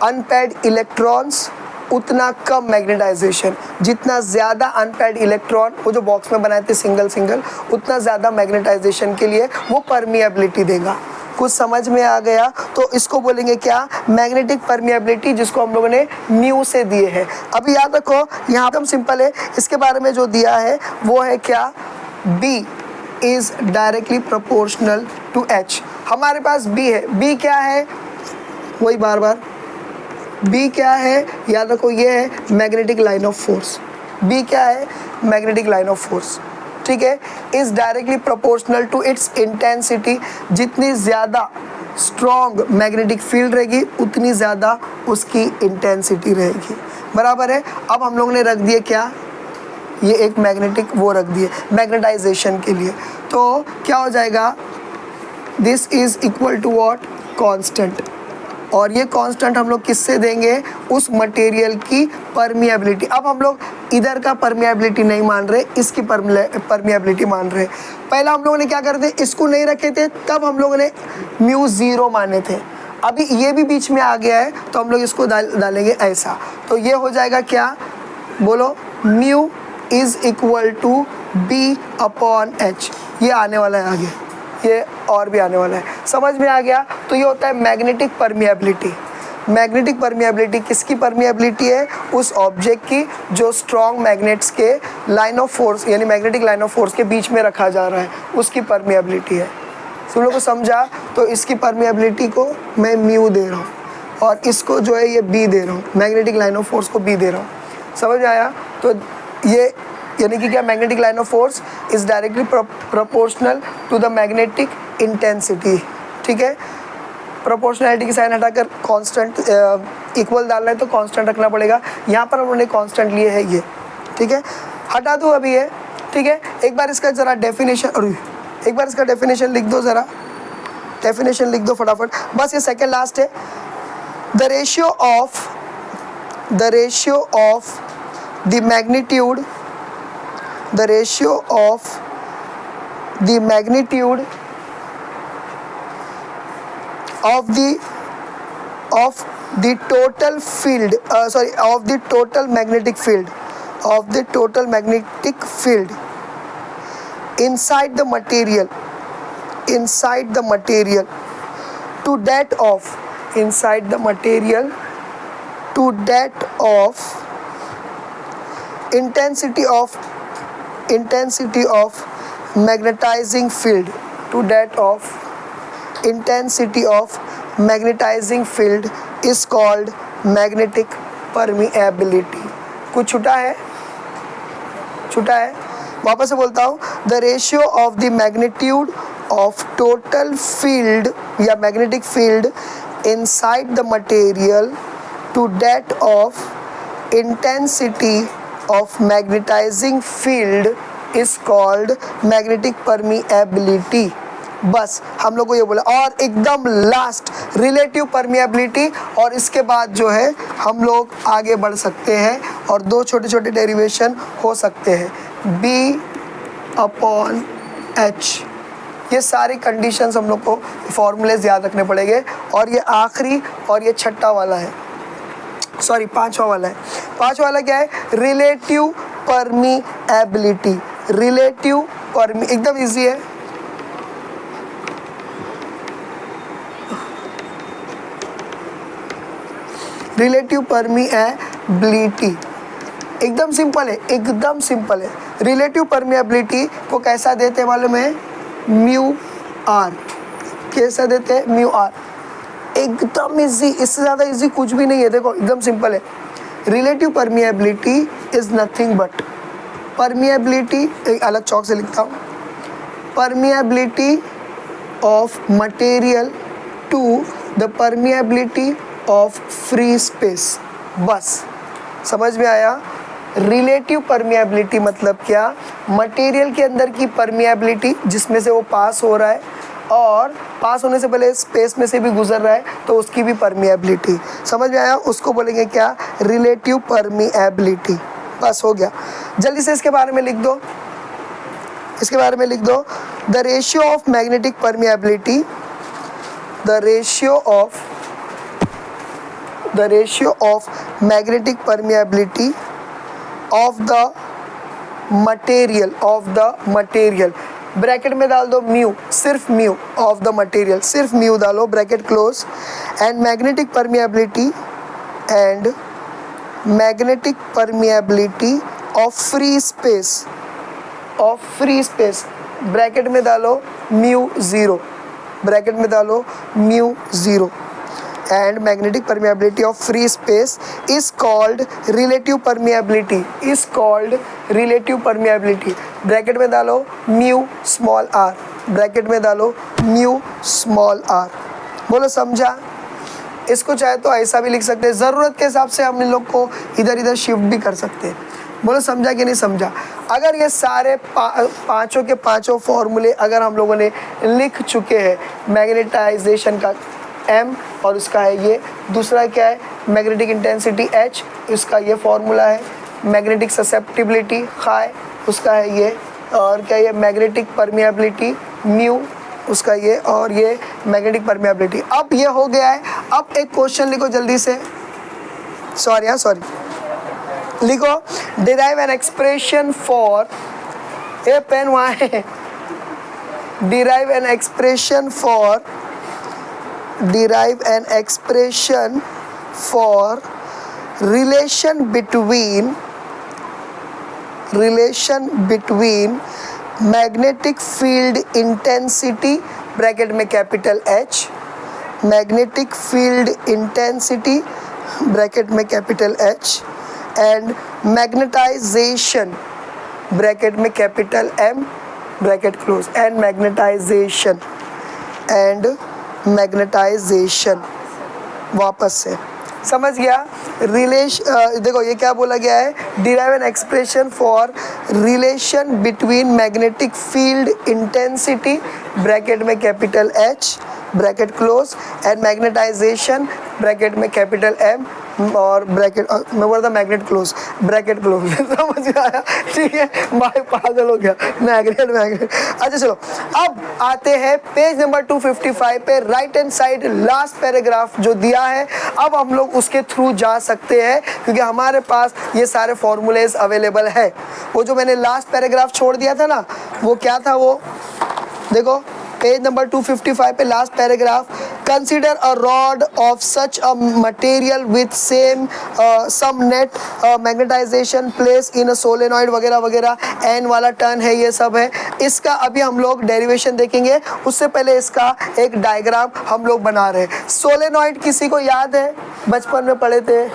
अनपेड इलेक्ट्रॉन्स उतना कम मैग्नेटाइजेशन, जितना ज़्यादा अनपेड इलेक्ट्रॉन, वो जो बॉक्स में बनाए थे सिंगल सिंगल, उतना ज़्यादा मैग्नेटाइजेशन के लिए वो परमिएबिलिटी देगा। कुछ समझ में आ गया? तो इसको बोलेंगे क्या? मैग्नेटिक परमिएबिलिटी, जिसको हम लोगों ने म्यू से दिए हैं। अभी याद रखो, यहाँ एकदम सिंपल है, इसके बारे में जो दिया है वो है क्या? B is directly proportional to H। हमारे पास B है, B क्या है? वही बार बार B क्या है? याद रखो, ये है magnetic line of force. B क्या है? Magnetic line of force. ठीक है, is directly proportional to its intensity. जितनी ज़्यादा स्ट्रॉन्ग मैग्नेटिक फील्ड रहेगी उतनी ज़्यादा उसकी इंटेंसिटी रहेगी। बराबर है? अब हम लोगों ने रख दिए क्या? ये एक मैग्नेटिक वो रख दिए मैग्नेटाइजेशन के लिए। तो क्या हो जाएगा? This is equal to what? Constant. और ये कांस्टेंट हम लोग किससे देंगे? उस मटेरियल की परमिएबिलिटी। अब हम लोग इधर का परमिएबिलिटी नहीं मान रहे, इसकी परमिएबिलिटी मान रहे। पहला हम लोगों ने क्या कर थे? इसको नहीं रखे थे, तब हम लोगों ने म्यू ज़ीरो माने थे। अभी ये भी बीच में आ गया है तो हम लोग इसको डालेंगे ऐसा। तो ये हो जाएगा क्या? बोलो, mu is equal to B upon H। ये आने वाला है आगे, ये और भी आने वाला है। समझ में आ गया? तो ये होता है मैग्नेटिक परमिएबिलिटी। मैग्नेटिक परमिएबिलिटी किसकी परमिएबिलिटी है? उस ऑब्जेक्ट की जो स्ट्रॉन्ग मैग्नेट्स के लाइन ऑफ फोर्स, यानी मैग्नेटिक लाइन ऑफ फोर्स के बीच में रखा जा रहा है, उसकी परमिएबिलिटी है। तुम लोग को समझा? तो इसकी परमिएबिलिटी को मैं म्यू दे रहा हूँ और इसको जो है ये B दे रहा हूँ, मैग्नेटिक लाइन ऑफ फोर्स को B दे रहा हूँ। समझ में आया? तो ये यानी कि क्या? Magnetic line of force is directly proportional to the magnetic intensity. ठीक है, प्रोपोर्शनैलिटी की साइन हटाकर कांस्टेंट इक्वल डालना है तो कांस्टेंट रखना पड़ेगा। यहाँ पर उन्होंने कांस्टेंट लिए है ये। ठीक है, हटा दो अभी ये। ठीक है, एक बार इसका ज़रा डेफिनेशन, एक बार इसका डेफिनेशन लिख दो, ज़रा डेफिनेशन लिख दो फटाफट। बस ये सेकेंड लास्ट है। The ratio of the magnitude, the ratio of the magnitude of the total field of the total magnetic field inside the material to that of intensity of magnetizing field, to that of intensity of magnetizing field is called magnetic permeability। कुछ छूटा है? वापस से बोलता हूँ, the ratio of the magnitude of total field या magnetic field inside the material to that of intensity of magnetizing field is called magnetic permeability। बस हम लोग को ये बोला। और एकदम लास्ट रिलेटिव परमिएबिलिटी, और इसके बाद जो है हम लोग आगे बढ़ सकते हैं और दो छोटे छोटे डेरिवेशन हो सकते हैं, B अपॉन H। ये सारी कंडीशंस हम लोग को फॉर्मूलेज याद रखने पड़ेंगे। और ये आखिरी और ये छठा वाला है, सॉरी पांचवा वाला है। पांचवा वाला क्या है? Relative permeability. एकदम इजी है। रिलेटिव परमिएबिलिटी एकदम सिंपल है। रिलेटिव परमिएबिलिटी को कैसा देते हैं मालूम है? Mu R. कैसा देते हैं? Mu R. एकदम इजी, इससे ज़्यादा इजी कुछ भी नहीं है। देखो एकदम सिंपल है। Relative permeability is nothing but permeability, एक अलग चौक से लिखता हूँ, permeability of material to the permeability of free space. बस समझ में आया? रिलेटिव परमिएबिलिटी मतलब क्या, मटेरियल के अंदर की परमिएबिलिटी जिसमें से वो पास हो रहा है और पास होने से पहले स्पेस में से भी गुजर रहा है तो उसकी भी परमिएबिलिटी। समझ में आया, उसको बोलेंगे क्या, रिलेटिव परमिएबिलिटी। बस हो गया। जल्दी से इसके बारे में लिख दो, इसके बारे में लिख दो, the ratio of magnetic permeability, the ratio of magnetic permeability of the material, bracket में डाल दो म्यू, सिर्फ म्यू ऑफ द मटेरियल, सिर्फ म्यू डालो, bracket close, and magnetic permeability of free space, bracket में डालो म्यू ज़ीरो, ब्रैकेट में डालो mu zero, and magnetic permeability of free space is called relative permeability, bracket में डालो mu small are, bracket में डालो म्यू स्मॉल आर। बोलो समझा। इसको चाहे तो ऐसा भी लिख सकते हैं, ज़रूरत के हिसाब से हम इन लोग को इधर इधर शिफ्ट भी कर सकते हैं। बोलो समझा कि नहीं समझा। अगर ये सारे पांचों के पांचों फॉर्मूले अगर हम लोगों ने लिख चुके हैं, मैग्नेटाइजेशन का M और उसका है ये, दूसरा क्या है मैग्नेटिक इंटेंसिटी H, इसका ये फॉर्मूला है, मैग्नेटिक ससेप्टिबिलिटी खाए उसका है ये, और क्या ये मैग्नेटिक परमिएबिलिटी म्यू उसका ये, और ये मैग्नेटिक परमिएबिलिटी। अब ये हो गया है। अब एक क्वेश्चन लिखो जल्दी से, सॉरी लिखो, derive an expression for, a pen वहाँ है, derive an expression for relation between magnetic field intensity, bracket में capital H, magnetic field intensity, bracket में capital H, and magnetization, bracket में capital M, bracket close, and magnetisation. वापस से समझ गया। देखो ये क्या बोला गया है, derive an expression for relation between magnetic field intensity, bracket में capital H, bracket close, and magnetisation, bracket में कैपिटल M और ब्रैकेट मैं बोल रहा था मैग्नेट क्लोज, ब्रैकेट क्लोज। समझ में आया, ठीक है। भाई पागल हो गया, मैग्नेट। अच्छा चलो, अब आते हैं पेज नंबर 255 पे, right hand side last paragraph जो दिया है। अब हम लोग उसके थ्रू जा सकते हैं क्योंकि हमारे पास ये सारे फॉर्मूलेज अवेलेबल है। वो जो मैंने लास्ट पैराग्राफ छोड़ दिया था ना, वो क्या था, वो देखो पेज नंबर 255 पे last paragraph, consider a rod of such a material with some net magnetisation place in a solenoid वगैरह वगैरह, एन वाला टर्न है, ये सब है। इसका अभी हम लोग डेरिवेशन देखेंगे, उससे पहले इसका एक डायग्राम हम लोग बना रहे हैं। सोलेनॉइड किसी को याद है, बचपन में पढ़े थे?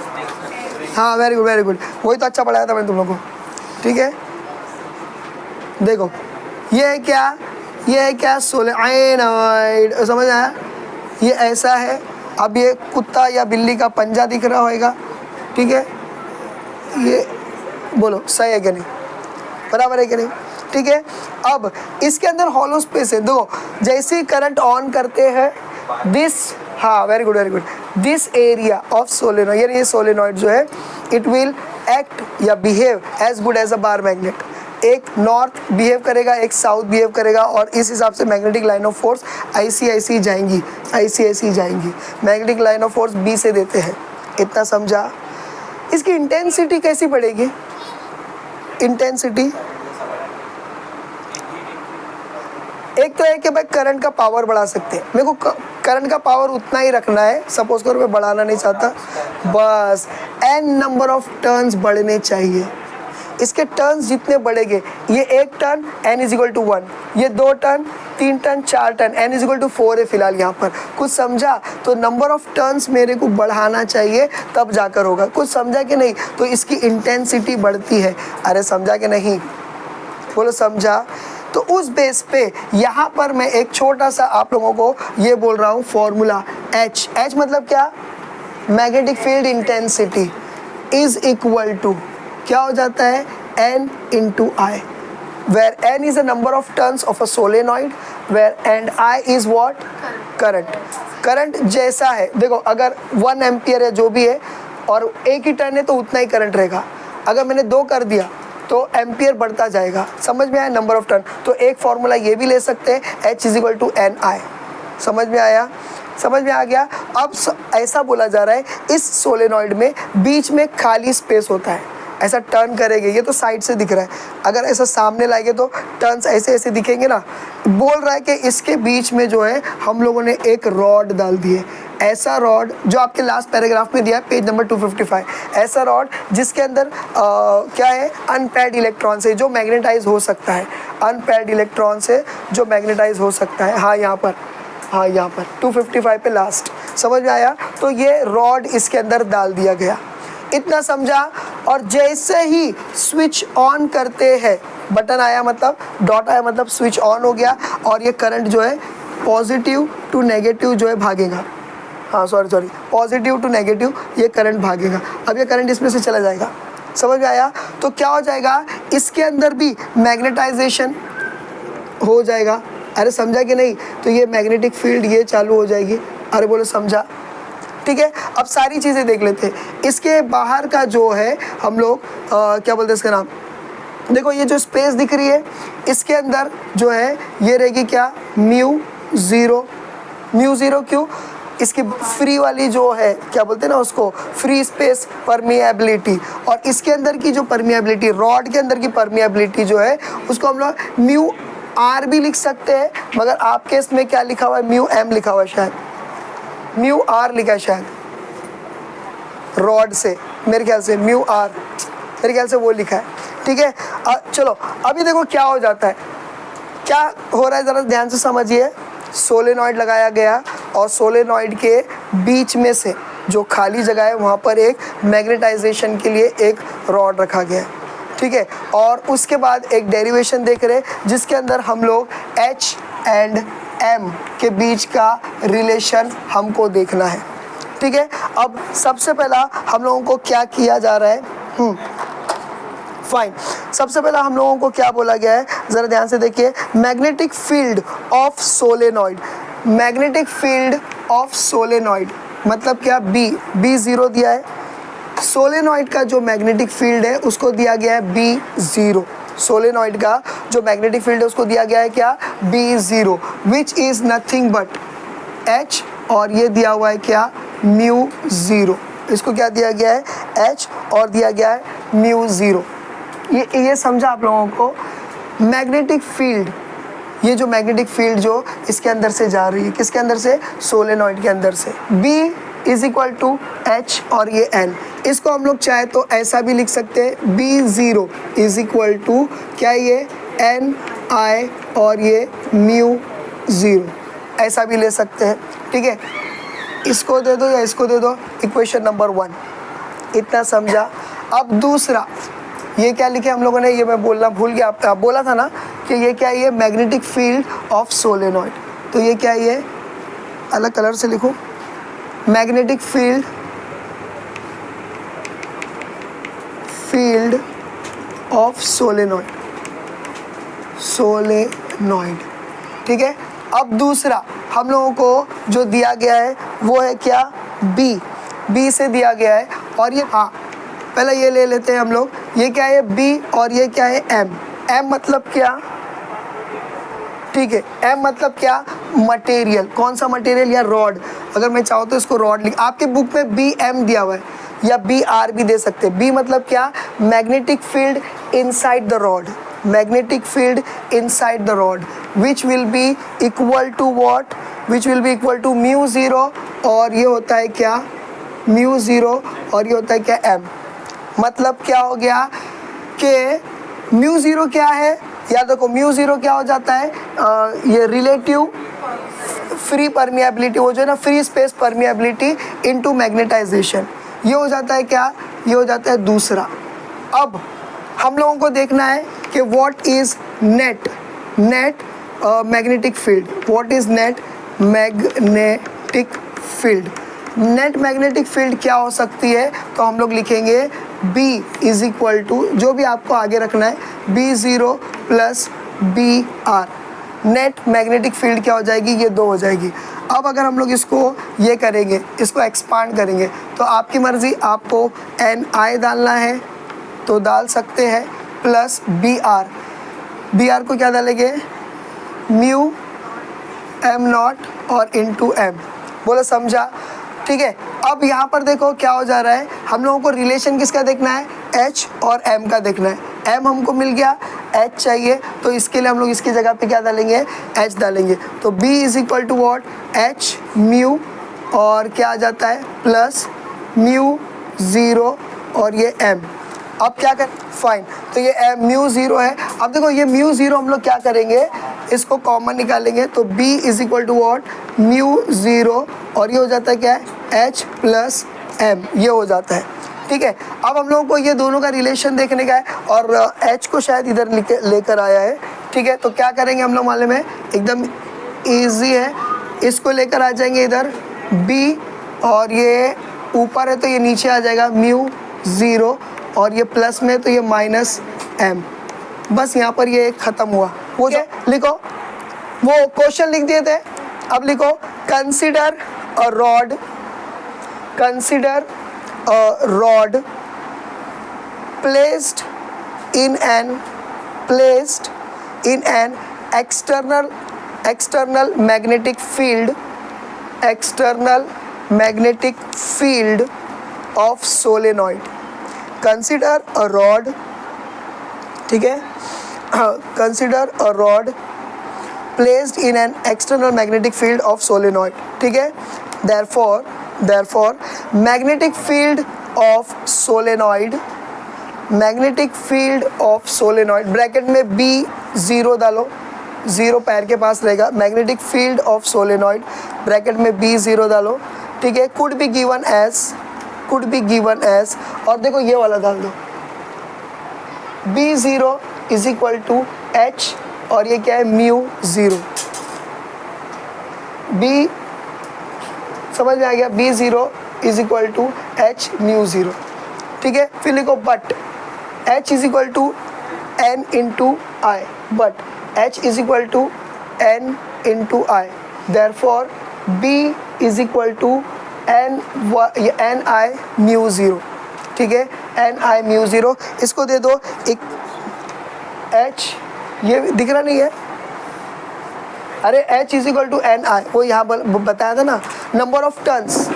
हाँ वेरी गुड, वही तो अच्छा पढ़ाया था मैंने तुम लोग को, ठीक है। देखो ये है क्या सोलेनॉइड, समझ आया। ये ऐसा है, अब ये कुत्ता या बिल्ली का पंजा दिख रहा होगा, ठीक है। ये बोलो सही है कि नहीं, बराबर है कि नहीं, ठीक है। अब इसके अंदर हॉलो स्पेस है, दो जैसे ही करंट ऑन करते हैं दिस, हाँ very good, this area of solenoid, यानी ये सोलेनॉइड जो है इट विल एक्ट या behave as good as a bar magnet. एक नॉर्थ बिहेव करेगा, एक साउथ बिहेव करेगा, और इस हिसाब से मैग्नेटिक लाइन ऑफ फोर्स ऐसी जाएंगी, magnetic line of force B से देते हैं। इतना समझा। इसकी इंटेंसिटी कैसी बढ़ेगी, इंटेंसिटी एक तो है कि भाई करंट का पावर बढ़ा सकते हैं, मेरे को करंट का पावर उतना ही रखना है, सपोज करो मैं बढ़ाना नहीं चाहता, बस n नंबर ऑफ टर्न्स बढ़ने चाहिए। इसके टर्न्स जितने बढ़ेंगे, ये एक turn n is equal to 1, ये 2 turn, 3 turn, 4 turn, n is equal to 4 है फिलहाल यहाँ पर। कुछ समझा? तो नंबर ऑफ टर्न्स मेरे को बढ़ाना चाहिए तब जाकर होगा। कुछ समझा कि नहीं? तो इसकी इंटेंसिटी बढ़ती है। अरे समझा कि नहीं, बोलो समझा। तो उस बेस पे यहाँ पर मैं एक छोटा सा आप लोगों को ये बोल रहा हूँ फॉर्मूला H मतलब क्या, magnetic field intensity is equal to क्या हो जाता है N into I, where N is the number of turns of a solenoid, where and I is what? Current. Current जैसा है, देखो अगर 1 एम्पियर है जो भी है और एक ही टर्न है तो उतना ही करंट रहेगा. अगर मैंने 2 कर दिया तो एम्पियर बढ़ता जाएगा. समझ में आया? Number of turn. तो एक फॉर्मूला ये भी ले सकते हैं, H is equal to NI. समझ में आया? समझ में आ गया? अब ऐसा बोला जा रहा है इस सोलेनॉइड में बीच में खाली स्पेस होता है. ऐसा टर्न करेंगे, ये तो साइड से दिख रहा है, अगर ऐसा सामने लाएंगे तो टर्न्स ऐसे ऐसे दिखेंगे ना. बोल रहा है कि इसके बीच में जो है हम लोगों ने एक रॉड डाल दी है. ऐसा रॉड जो आपके लास्ट पैराग्राफ में दिया है, पेज नंबर 255. ऐसा रॉड जिसके अंदर क्या है? अनपेयर्ड इलेक्ट्रॉन से जो मैग्नेटाइज हो सकता है. अनपेयर्ड इलेक्ट्रॉन से जो मैग्नेटाइज हो सकता है. हाँ यहाँ पर, हाँ यहाँ पर 255 पे लास्ट. समझ में आया? तो ये रॉड इसके अंदर डाल दिया गया. इतना समझा? और जैसे ही स्विच ऑन करते हैं, बटन आया मतलब डॉट आया मतलब स्विच ऑन हो गया और ये करंट जो है पॉजिटिव टू नेगेटिव जो है भागेगा. हाँ सॉरी पॉजिटिव टू नेगेटिव ये करंट भागेगा. अब ये करंट इसमें से चला जाएगा. समझ में आया? तो क्या हो जाएगा? इसके अंदर भी मैग्नेटाइजेशन हो जाएगा. अरे समझा कि नहीं? तो ये मैग्नेटिक फील्ड ये चालू हो जाएगी. अरे बोलो समझा? ठीक है. अब सारी चीज़ें देख लेते हैं. इसके बाहर का जो है हम लोग क्या बोलते हैं इसका नाम, देखो ये जो स्पेस दिख रही है इसके अंदर जो है ये रहेगी क्या? Mu zero. क्यों? इसकी फ्री वाली जो है क्या बोलते हैं ना उसको, फ्री स्पेस परमिएबिलिटी. और इसके अंदर की जो परमिएबिलिटी, रॉड के अंदर की परमिएबिलिटी जो है उसको हम लोग म्यू आर भी लिख सकते हैं, मगर आपके इसमें क्या लिखा हुआ है? म्यू एम लिखा हुआ है, शायद म्यू आर लिखा है शायद रॉड से, मेरे ख्याल से म्यू आर, मेरे ख्याल से वो लिखा है. ठीक है. चलो अभी देखो क्या हो जाता है, क्या हो रहा है ज़रा ध्यान से समझिए. सोलेनॉइड लगाया गया और सोलेनॉइड के बीच में से जो खाली जगह है वहाँ पर एक मैग्नेटाइजेशन के लिए एक रॉड रखा गया है. ठीक है. और उसके बाद एक डेरिवेशन देख रहे हैं जिसके अंदर हम लोग H एंड M के बीच का रिलेशन हमको देखना है. ठीक है. अब सबसे पहला हम लोगों को क्या किया जा रहा है? फाइन. सबसे पहला हम लोगों को क्या बोला गया है, ज़रा ध्यान से देखिए. Magnetic field of solenoid. Magnetic field of solenoid मतलब क्या? बी ज़ीरो दिया है. सोलेनॉइड का जो मैग्नेटिक फील्ड है उसको दिया गया है B0. सोलेनॉइड का जो मैग्नेटिक फील्ड है उसको दिया गया है क्या? B0, which is nothing but H, और ये दिया हुआ है क्या? Mu zero. इसको क्या दिया गया है? H और दिया गया है म्यू ज़ीरो. ये समझा आप लोगों को? मैग्नेटिक फील्ड, ये जो मैग्नेटिक फील्ड जो इसके अंदर से जा रही है, किसके अंदर से? सोलेनॉइड के अंदर से. B is equal to H और ये N. इसको हम लोग चाहे तो ऐसा भी लिख सकते हैं, B0 इज इक्वल टू क्या? ये NI और ये म्यू ज़ीरो. ऐसा भी ले सकते हैं. ठीक है. इसको दे दो या इसको दे दो, इक्वेशन नंबर 1. इतना समझा? अब दूसरा ये क्या लिखे हम लोगों ने, ये मैं बोलना भूल गया. आप बोला था ना कि ये क्या है? ये मैग्नेटिक फील्ड ऑफ सोलेनॉइड. तो ये क्या है? ये अलग कलर से लिखो. Magnetic field of solenoid. ठीक है. अब दूसरा हम लोगों को जो दिया गया है वो है क्या? बी से दिया गया है. और ये हाँ पहले ये ले लेते हैं हम लोग. ये क्या है? बी और ये क्या है? एम मतलब क्या? ठीक है. एम मतलब क्या? मटेरियल. कौन सा मटेरियल? या रॉड. अगर मैं चाहूँ तो इसको रॉड लिख, आपके बुक में BM दिया हुआ है या BR भी दे सकते हैं. बी मतलब क्या? Magnetic field inside the rod. Magnetic field inside the rod which will be equal to what? Which will be equal to mu zero, और ये होता है क्या? म्यू ज़ीरो, और ये होता है क्या? M. मतलब क्या हो गया कि म्यू ज़ीरो क्या है? याद रखो म्यू ज़ीरो क्या हो जाता है? ये रिलेटिव फ्री परमिएबिलिटी, वो जो है ना free space permeability into magnetisation. ये हो जाता है क्या? ये हो जाता है दूसरा. अब हम लोगों को देखना है कि what is net magnetic field. What is net magnetic field? Net magnetic field क्या हो सकती है? तो हम लोग लिखेंगे बी इज इक्वल टू, जो भी आपको आगे रखना है, B0 plus BR। Net magnetic field क्या हो जाएगी, ये 2 हो जाएगी। अब अगर हम लोग इसको ये करेंगे, इसको एक्सपांड करेंगे, तो आपकी मर्ज़ी, आपको NI डालना है तो डाल सकते हैं, प्लस BR को क्या डालेंगे, म्यू M0 और इंटू M। बोलो समझा? ठीक है। अब यहाँ पर देखो क्या हो जा रहा है, हम लोगों को रिलेशन किसका देखना है, H और M का देखना है। M हमको मिल गया, H चाहिए, तो इसके लिए हम लोग इसकी जगह पे क्या डालेंगे, H डालेंगे। तो B is equal to what, H mu और क्या आ जाता है, प्लस म्यू 0 और ये M। अब क्या कर, फाइन, तो ये म्यू 0 है। अब देखो ये म्यू 0 हम लोग क्या करेंगे, इसको कॉमन निकालेंगे, तो B is equal to what, mu 0 और ये हो जाता है क्या है, H प्लस M, ये हो जाता है। ठीक है। अब हम लोगों को ये दोनों का रिलेशन देखने का है, और H को शायद इधर लेकर आया है। ठीक है, तो क्या करेंगे हम लोग, मालूम है, एकदम ईजी है, इसको लेकर आ जाएंगे इधर B, और ये ऊपर है तो ये नीचे आ जाएगा म्यू 0, और ये प्लस में तो ये माइनस M। बस यहाँ पर ये ख़त्म हुआ। वो लिखो, वो क्वेश्चन लिख दिए थे। अब लिखो, consider a rod, consider a rod placed in an external magnetic field of solenoid। Consider a rod, ठीक है, consider a rod placed in an external magnetic field of solenoid. ठीक है, therefore magnetic field of solenoid, magnetic field of solenoid, bracket में B0 डालो, 0 पैर के पास रहेगा, magnetic field of solenoid, bracket में B0 डालो। ठीक है, कुड बी गिवन एज, और देखो ये वाला डाल दो, B0 is equal to H, और ये क्या है, म्यू 0। B समझ में आ गया, B0 is equal to H mu 0। ठीक है, फिर लिखो but H is equal to N into I, but H is equal to N into I, therefore B is equal to NI mu 0। ठीक है, NI म्यू 0, इसको दे दो एक H, ये दिख रहा नहीं है, अरे H is equal to NI, वो यहाँ बताया था ना, नंबर ऑफ टर्न्स,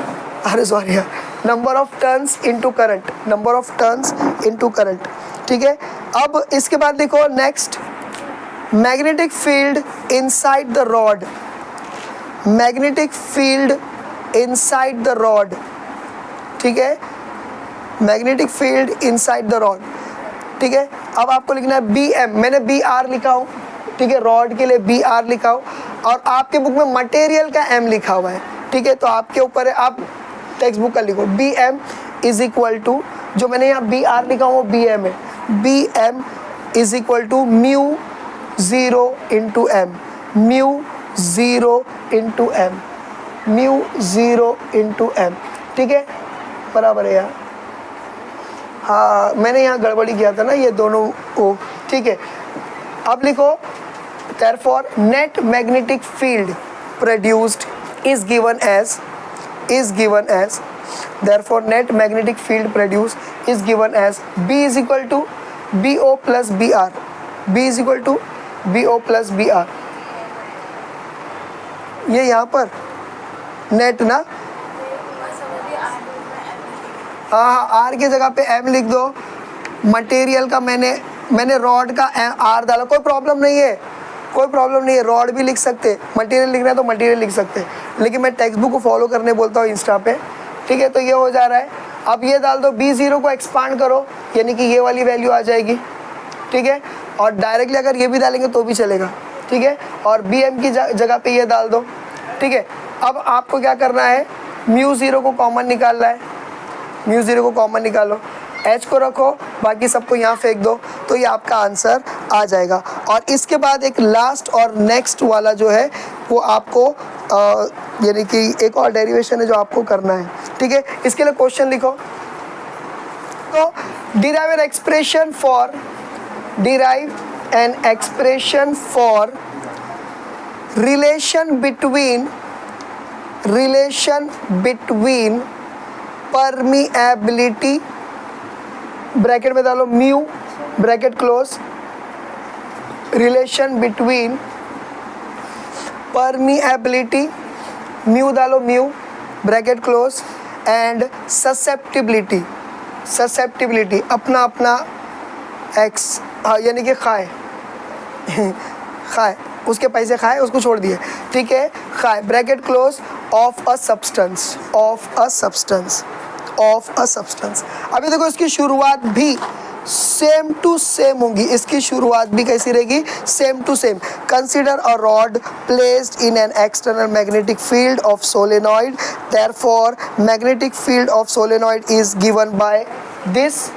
अरे सॉरी यार, number of turns into current, number of turns into current. ठीक है, अब इसके बाद देखो next, magnetic field inside the rod, magnetic field inside the rod. ठीक है, magnetic field inside the rod. ठीक है, अब आपको लिखना है BM, मैंने BR लिखा हूँ। ठीक है, रॉड के लिए BR लिखा हो, और आपके बुक में मटेरियल का M लिखा हुआ है। ठीक है, तो आपके ऊपर है, आप टेक्स्ट बुक का लिखो, BM इज इक्वल टू, जो मैंने यहाँ BR लिखा हुआ वो BM है, BM is equal to mu 0 into M, mu 0 into M, mu 0 into M। ठीक है, बराबर है यार, हाँ मैंने यहाँ गड़बड़ी किया था ना, ये दोनों ओ। ठीक है, अब लिखो, therefore net magnetic field produced is given as, therefore net magnetic field produced is given as B is equal to BO plus BR, B is equal to BO plus BR। ये यहाँ पर नेट ना, हाँ, R की जगह पे M लिख दो, मटेरियल का मैंने रॉड का R डाला, कोई प्रॉब्लम नहीं है, रॉड भी लिख सकते, मटेरियल लिखना है तो मटेरियल लिख सकते, लेकिन मैं टेक्स्ट बुक को फॉलो करने बोलता हूँ इंस्टा पे। ठीक है, तो ये हो जा रहा है। अब ये डाल दो, B0 को एक्सपांड करो, यानी कि ये वाली वैल्यू आ जाएगी। ठीक है, और डायरेक्टली अगर ये भी डालेंगे तो भी चलेगा। ठीक है, और BM की जगह पे ये डाल दो। ठीक है, अब आपको क्या करना है, म्यू 0 को कॉमन निकालना है, म्यू 0 को कॉमन निकालो, H को रखो, बाकी सबको यहाँ फेंक दो, तो ये आपका आंसर आ जाएगा। और इसके बाद एक लास्ट और नेक्स्ट वाला जो है वो आपको यानी कि एक और डेरिवेशन है जो आपको करना है। ठीक है, इसके लिए क्वेश्चन लिखो, तो derive an expression for relation between permeability, bracket में डालो mu, bracket close, relation between permeability, mu डालो mu, bracket close, and susceptibility, अपना अपना एक्स, यानी कि खाए उसके पैसे खाए, उसको छोड़ दिए, ठीक है, खाए, bracket close, of a substance. अभी देखो इसकी शुरुआत भी सेम टू सेम होगी, इसकी शुरुआत भी कैसी रहेगी, same to same. Consider a rod placed in an external magnetic field of solenoid, therefore magnetic field of solenoid is given by this.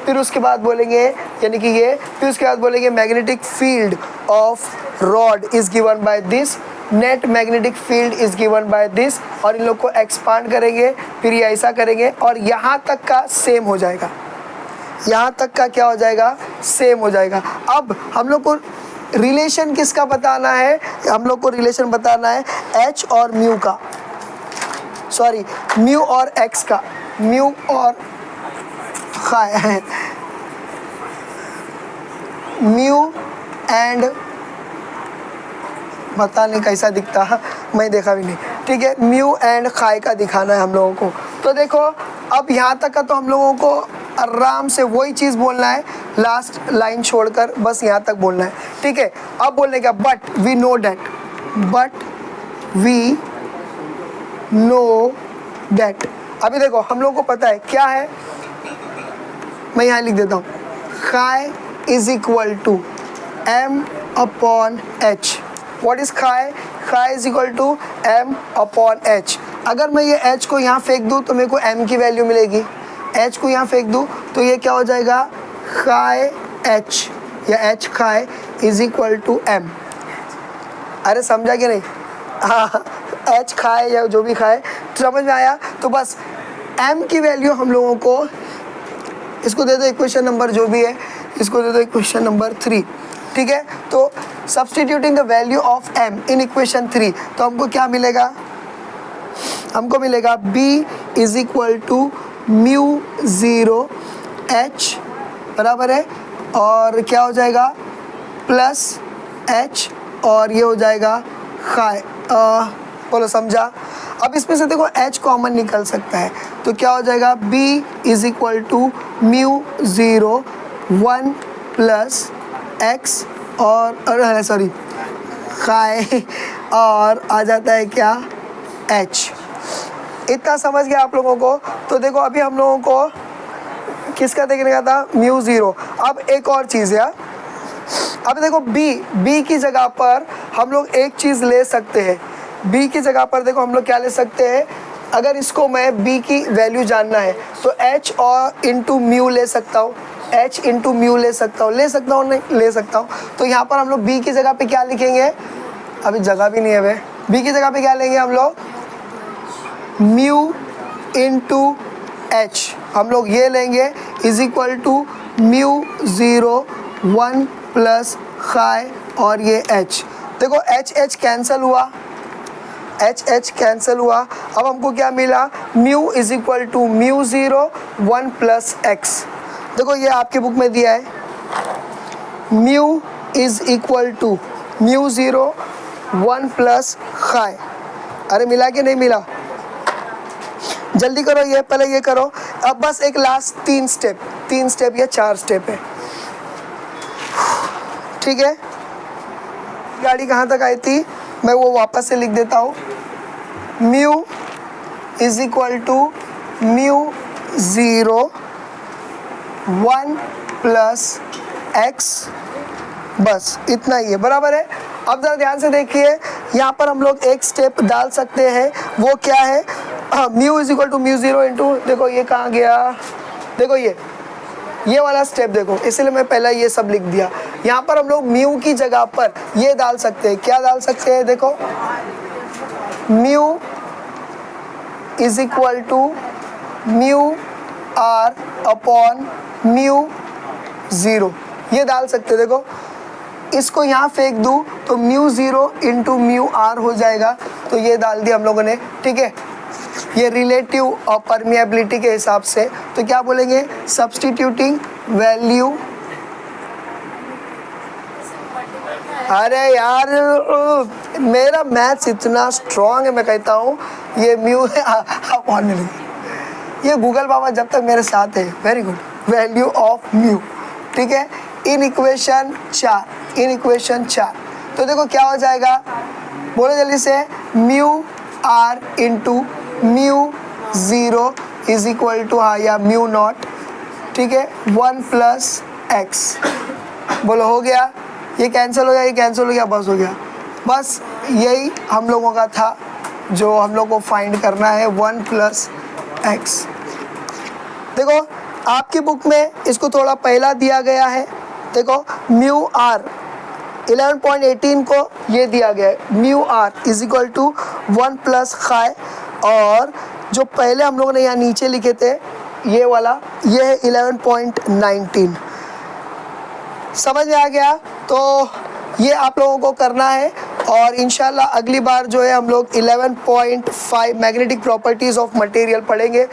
फिर उसके बाद बोलेंगे, यानी कि ये, फिर उसके बाद बोलेंगे magnetic field of rod is given by this, net magnetic field is given by this, और इन लोग को एक्सपांड करेंगे, फिर ये ऐसा करेंगे और यहाँ तक का सेम हो जाएगा, यहाँ तक का क्या हो जाएगा, सेम हो जाएगा। अब हम लोग को रिलेशन किसका बताना है, हम लोग को रिलेशन बताना है एच और म्यू का, सॉरी म्यू और एक्स का, म्यू और म्यू एंड, पता नहीं कैसा दिखता, मैं देखा भी नहीं, ठीक है, म्यू एंड खाई का दिखाना है हम लोगों को। तो देखो अब यहाँ तक का तो हम लोगों को आराम से वही चीज़ बोलना है, लास्ट लाइन छोड़कर बस यहाँ तक बोलना है, ठीक है। अब बोलने का बट वी नो दैट, अभी देखो हम लोगों को पता है क्या है, मैं यहाँ लिख देता हूँ, chi is equal to m upon h। What is chi? Chi is equal to m upon h। अगर मैं ये h को यहाँ फेंक दूँ तो मेरे को m की वैल्यू मिलेगी, h को यहाँ फेंक दूँ तो ये क्या हो जाएगा, खाई h या h खाई इज इक्वल टू m। अरे समझा कि नहीं? हाँ, h खाए या जो भी खाए, समझ में आया? तो बस m की वैल्यू हम लोगों को, इसको दे दो इक्वेशन नंबर जो भी है, इसको दे दो इक्वेशन नंबर 3, ठीक है। तो substituting the value of m in equation 3, तो हमको क्या मिलेगा, हमको मिलेगा b is equal to mu 0 h बराबर है, और क्या हो जाएगा प्लस h, और ये हो जाएगा खाए, बोलो समझा? अब इसमें से देखो h कॉमन निकल सकता है, तो क्या हो जाएगा b is equal to mu 0 1 plus x, और सॉरी खाए, और आ जाता है क्या h। इतना समझ गया आप लोगों को? तो देखो अभी हम लोगों को किसका देखने का था, म्यू 0। अब एक और चीज़ है, अब देखो b की जगह पर हम लोग एक चीज़ ले सकते हैं, b की जगह पर देखो हम लोग क्या ले सकते हैं, अगर इसको मैं b की वैल्यू जानना है तो h और इंटू म्यू ले सकता हूँ, h इंटू म्यू ले सकता हूँ नहीं ले सकता हूँ। तो यहाँ पर हम लोग b की जगह पे क्या लिखेंगे, अभी जगह भी नहीं है वे, b की जगह पे क्या लेंगे हम लोग, म्यू इंटू h, हम लोग ये लेंगे is equal to mu 0 1 plus chi, और ये h, देखो h कैंसिल हुआ, h कैंसिल हुआ। अब हमको क्या मिला, mu is equal to mu 0 1 plus x। देखो ये आपकी बुक में दिया है, mu is equal to mu 0 1 plus chi. अरे मिला कि नहीं मिला? जल्दी करो, ये पहले ये करो। अब बस एक लास्ट 3 स्टेप या 4 स्टेप है, ठीक है। गाड़ी कहाँ तक आई थी, मैं वो वापस से लिख देता हूँ, mu is equal to mu 0 1 plus x, बस इतना ही है, बराबर है। अब ज़रा ध्यान से देखिए, यहाँ पर हम लोग एक स्टेप डाल सकते हैं, वो क्या है, mu is equal to mu 0 into, देखो ये कहाँ गया, देखो ये वाला स्टेप देखो, इसलिए मैं पहले ये सब लिख दिया। यहाँ पर हम लोग म्यू की जगह पर ये डाल सकते हैं, क्या डाल सकते हैं, देखो mu is equal to mu R upon mu zero, ये डाल सकते। देखो इसको यहाँ फेंक दूँ तो mu zero into mu R हो जाएगा, तो ये डाल दिया हम लोगों ने, ठीक है। ये रिलेटिव और परमिएबिलिटी के हिसाब से, तो क्या बोलेंगे, सब्स्टिट्यूटिंग वैल्यू, अरे यार मेरा मैथ्स इतना स्ट्रॉन्ग है, मैं कहता हूँ ये म्यू है अपॉन में, ये गूगल बाबा जब तक मेरे साथ है, very good, value of mu, ठीक है, इन इक्वेशन 4, तो देखो क्या हो जाएगा, बोलो जल्दी से, mu r into mu zero is equal to या म्यू नॉट, ठीक है, 1 प्लस एक्स, बोलो हो गया, ये कैंसिल हो गया, ये कैंसिल हो गया, बस हो गया। बस यही हम लोगों का था जो हम लोग को फाइंड करना है, 1 प्लस एक्स। देखो आपकी बुक में इसको थोड़ा पहला दिया गया है, देखो म्यू आर 11.18 को ये दिया गया है, mu r is equal to 1 plus chi, और जो पहले हम लोगों ने यहाँ नीचे लिखे थे ये वाला, ये है 11.19। समझ में आ गया? तो ये आप लोगों को करना है, और इंशाल्लाह अगली बार जो है हम लोग 11.5 मैग्नेटिक प्रॉपर्टीज़ ऑफ मटेरियल पढ़ेंगे।